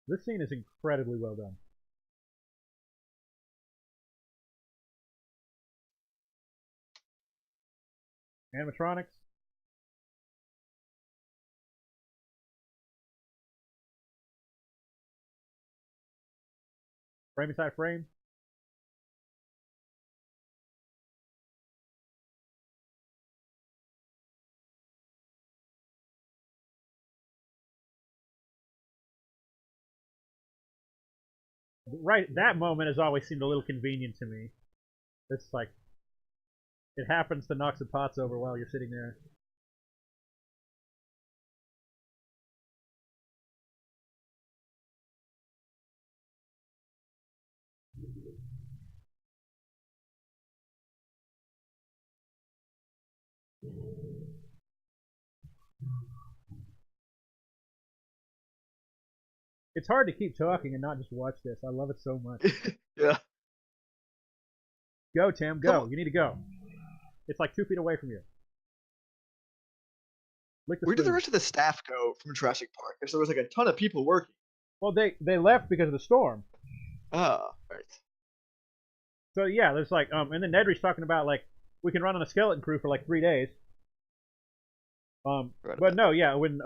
This scene is incredibly well done. Animatronics, frame inside frame. Right, that moment has always seemed a little convenient to me. It's like it happens to knock some pots over while you're sitting there. It's hard to keep talking and not just watch this. I love it so much. Yeah. Go, Tim, go. You need to go. It's like 2 feet away from you. Lick the Where did the spoon. rest of the staff go from Jurassic Park? Because there was like a ton of people working. Well, they left because of the storm. Ah, right. So yeah, there's like and then Nedry's talking about like we can run on a skeleton crew for like 3 days. Right But about no, yeah, when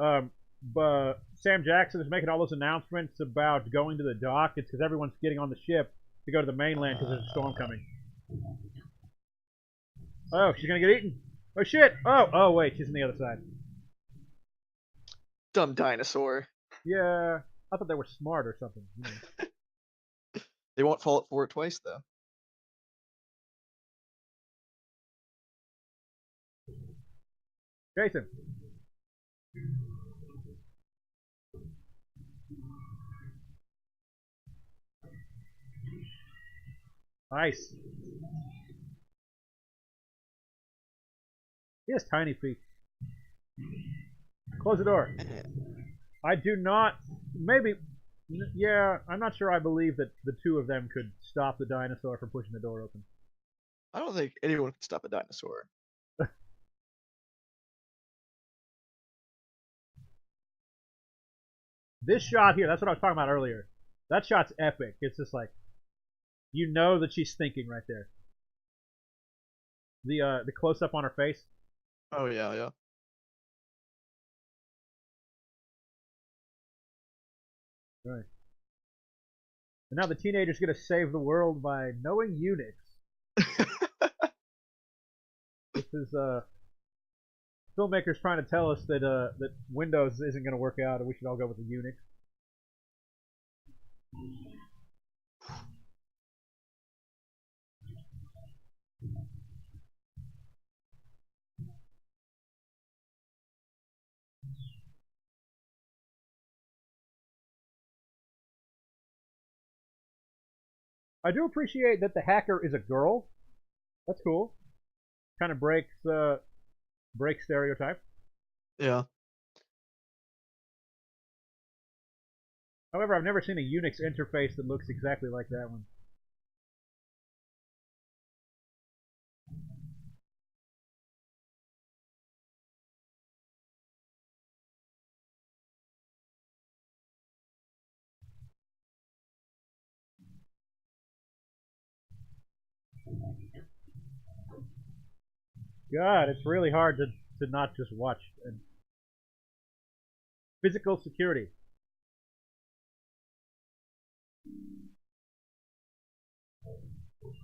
Sam Jackson is making all those announcements about going to the dock, it's because everyone's getting on the ship to go to the mainland because there's a storm coming. Oh, she's gonna get eaten. Oh shit! Oh wait, she's on the other side. dumb dinosaur. Yeah, I thought they were smart or something. They won't fall for it twice though. Jason. Nice. He has tiny feet. Close the door. I do not. Maybe. Yeah, I'm not sure I believe that the two of them could stop the dinosaur from pushing the door open. I don't think anyone can stop a dinosaur. This shot here, that's what I was talking about earlier. That shot's epic. It's just like, you know that she's thinking right there. The close up on her face. Oh yeah, yeah. Right. And now the teenager's gonna save the world by knowing Unix. This is filmmakers trying to tell us that that Windows isn't gonna work out and we should all go with the Unix. I do appreciate that the hacker is a girl. That's cool. Kind of breaks stereotype. Yeah. However, I've never seen a Unix interface that looks exactly like that one. God, it's really hard to not just watch. And physical security.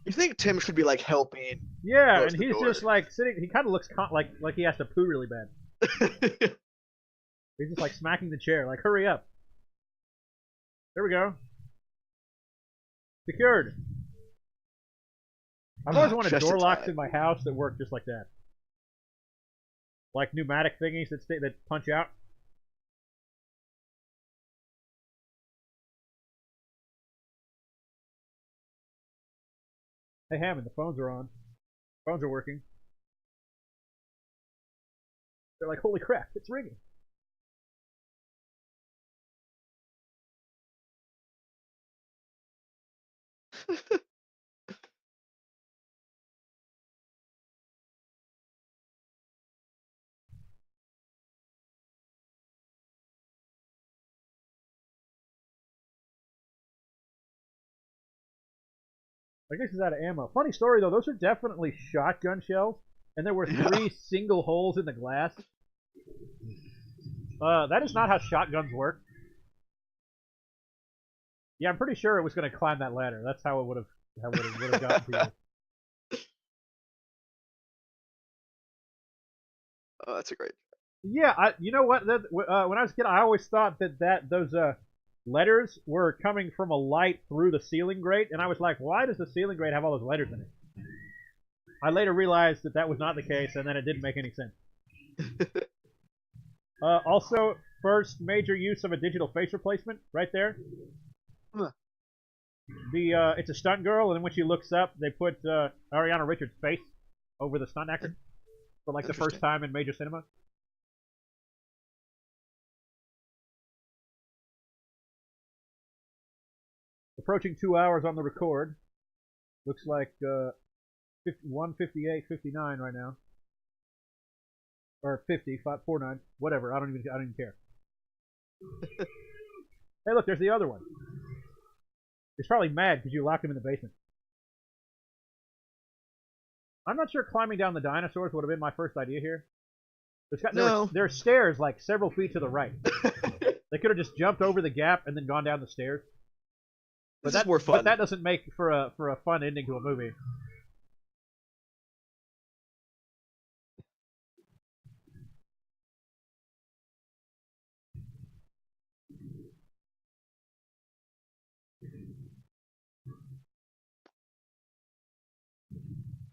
You think Tim should be like helping? Yeah, close and the he's door. just like sitting. He kind of looks like he has to poo really bad. He's just like smacking the chair, like hurry up. There we go. Secured. I've always wanted Just in door locks time. in my house that work just like that. Like pneumatic thingies that punch out. Hey Hammond, the phones are on. Phones are working. They're like, holy crap, it's ringing. I guess he's out of ammo. Funny story though, those are definitely shotgun shells, and there were Yeah. 3 single holes in the glass. That is not how shotguns work. Yeah, I'm pretty sure it was going to climb that ladder. That's how it would have gotten to you. Oh, that's a great. Yeah, you know what? When I was a kid, I always thought that those letters were coming from a light through the ceiling grate, and I was like, why does the ceiling grate have all those letters in it? I later realized that that was not the case, and then it didn't make any sense. Also, first major use of a digital face replacement right there. Huh. It's a stunt girl, and then when she looks up, they put Ariana Richards' face over the stunt actor for like the first time in major cinema. Approaching 2 hours on the record. Looks like 1:58:59 right now, or 50:49, whatever. I don't even care. Hey, look, there's the other one. He's probably mad because you locked him in the basement. I'm not sure climbing down the dinosaurs would have been my first idea here. There are stairs like several feet to the right. They could have just jumped over the gap and then gone down the stairs. But that's more fun. But that doesn't make for a fun ending to a movie.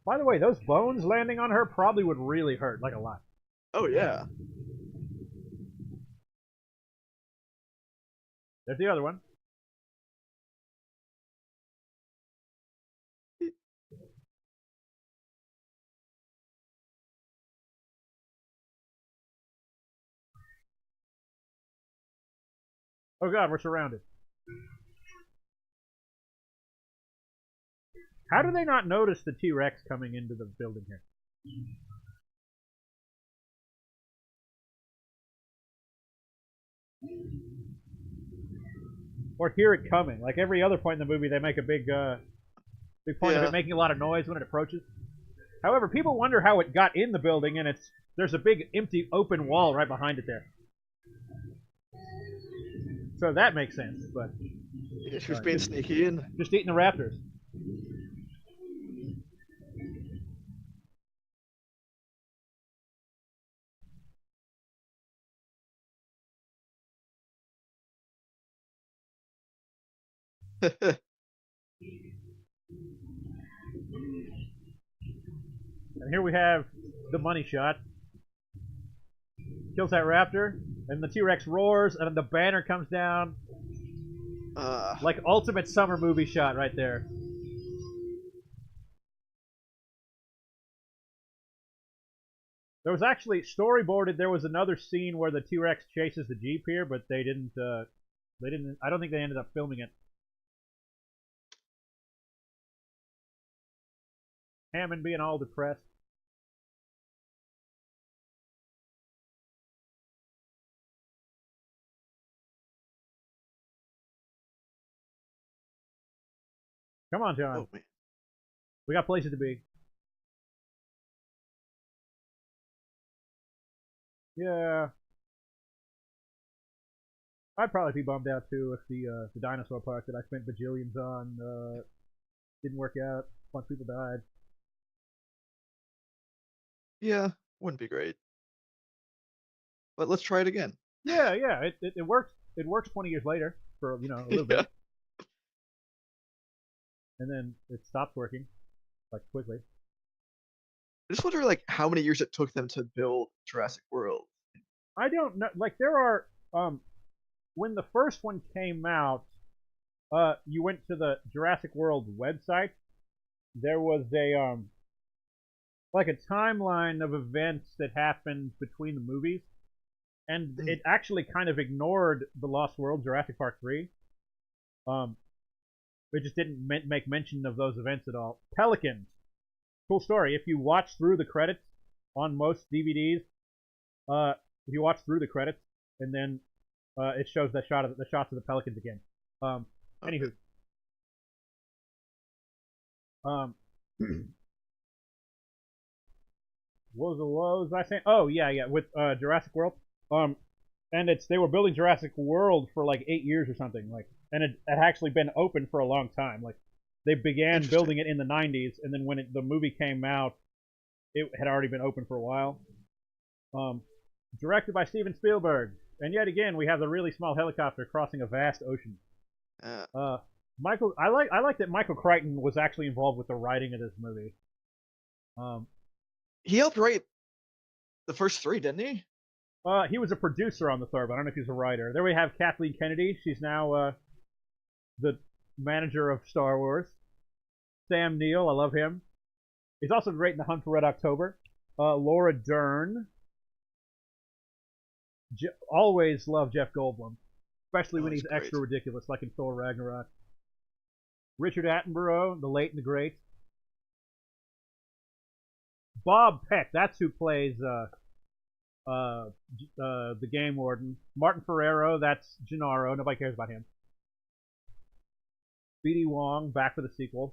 By the way, those bones landing on her probably would really hurt, like a lot. Oh yeah. There's the other one. Oh god, we're surrounded. How do they not notice the T-Rex coming into the building here? Or hear it coming. Like every other point in the movie, they make a big point of it making a lot of noise when it approaches. However, people wonder how it got in the building, and there's a big empty open wall right behind it there. So that makes sense, but yeah, she was being sneaky and just eating the raptors. And here we have the money shot. Kills that raptor, and the T-Rex roars, and then the banner comes down. Like ultimate summer movie shot right there. There was actually storyboarded. There was another scene where the T-Rex chases the Jeep here, but they didn't. I don't think they ended up filming it. Hammond being all depressed. Come on, John. oh, We got places to be. Yeah. I'd probably be bummed out too if the dinosaur park that I spent bajillions on didn't work out. A bunch of people died. yeah, wouldn't be great. But let's try it again. Yeah, yeah. It works. It works 20 years later for a little bit, and then it stops working like quickly. I just wonder like how many years it took them to build Jurassic World. I don't know. Like there are when the first one came out, you went to the Jurassic World website. There was a like a timeline of events that happened between the movies, and it actually kind of ignored the Lost World, Jurassic Park 3. It just didn't make mention of those events at all. Pelicans, cool story. If you watch through the credits on most DVDs, if you watch through the credits, and then it shows the shots of the pelicans again. Anywho, what was I saying? Oh yeah, with Jurassic World. And they were building Jurassic World for like 8 years or something, like, and it had actually been open for a long time. Like, they began building it in the 90s, and then when the movie came out, it had already been open for a while. Directed by Steven Spielberg, and yet again we have the really small helicopter crossing a vast ocean. I like that Michael Crichton was actually involved with the writing of this movie. Um, He helped write the first three, didn't he? he was a producer on the third, but I don't know if he's a writer. There we have Kathleen Kennedy. She's now the manager of Star Wars. Sam Neill, I love him. He's also great in The Hunt for Red October. Laura Dern. Always love Jeff Goldblum, especially Oh, when he's he's great. extra ridiculous, like in Thor Ragnarok. Richard Attenborough, the late and the great. Bob Peck, that's who plays the game warden. Martin Ferrero, that's Gennaro. Nobody cares about him. B.D. Wong, back for the sequels.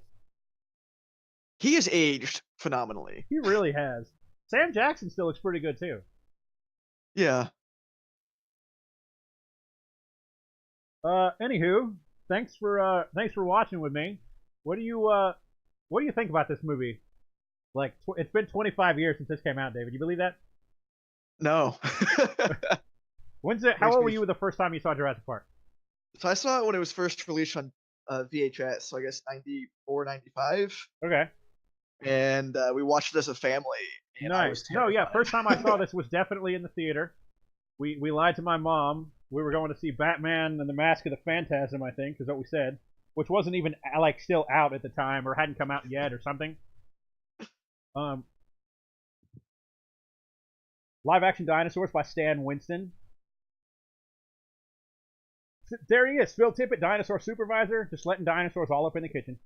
He has aged phenomenally. He really has. Sam Jackson still looks pretty good too. Yeah. Anywho, thanks for watching with me. What do you think about this movie? Like, it's been 25 years since this came out, David. You believe that? No. When's it? How Makes old me were you the first time you saw Jurassic Park? So I saw it when it was first released on VHS, so I guess 94, 95. Okay. And we watched it as a family. And I was Nice. No, yeah. terrified. First time I saw this was definitely in the theater. We lied to my mom. We were going to see Batman and the Mask of the Phantasm, I think, is what we said, which wasn't even like still out at the time or hadn't come out yet or something. Live action dinosaurs by Stan Winston. There he is, Phil Tippett, dinosaur supervisor, just letting dinosaurs all up in the kitchen.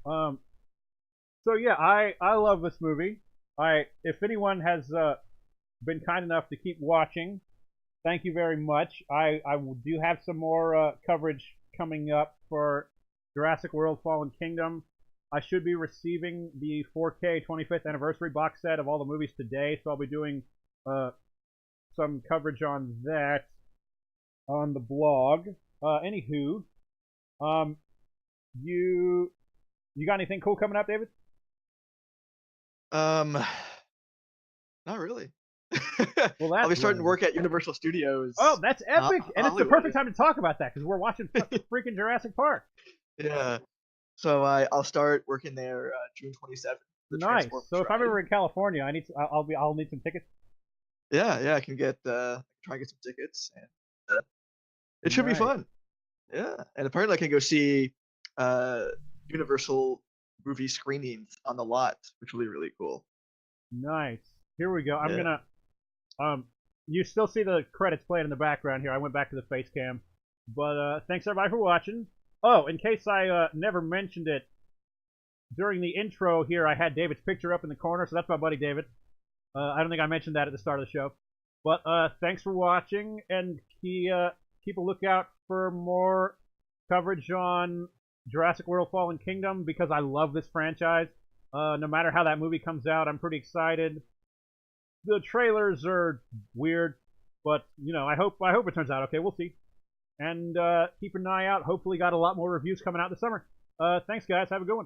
So yeah, I love this movie. If anyone has been kind enough to keep watching, thank you very much. I do have some more coverage coming up for Jurassic World: Fallen Kingdom. I should be receiving the 4K 25th anniversary box set of all the movies today, so I'll be doing some coverage on that on the blog. Anywho, you got anything cool coming up, David? Not really. Well, I'll be that's starting lame. work at Universal Studios. Oh, that's epic! And it's the Hollywood. perfect time to talk about that because we're watching freaking Jurassic Park. Yeah. So I'll start working there June 27th. The Nice. Transformers So if I'm ride. ever in California, I'll need some tickets. Yeah, I can get try and get some tickets, and it should be Nice. fun. Yeah, and apparently I can go see Universal movie screenings on the lot, which will be really cool. Nice. Here we go. I'm Yeah. gonna you still see the credits playing in the background here. I went back to the face cam. But thanks everybody for watching. Oh, in case I never mentioned it, during the intro here I had David's picture up in the corner, so that's my buddy David. I don't think I mentioned that at the start of the show. But thanks for watching, and keep a lookout for more coverage on Jurassic World: Fallen Kingdom because I love this franchise. No matter how that movie comes out, I'm pretty excited. The trailers are weird, but I hope it turns out okay. We'll see. And keep an eye out. Hopefully, got a lot more reviews coming out this summer. Thanks, guys. Have a good one.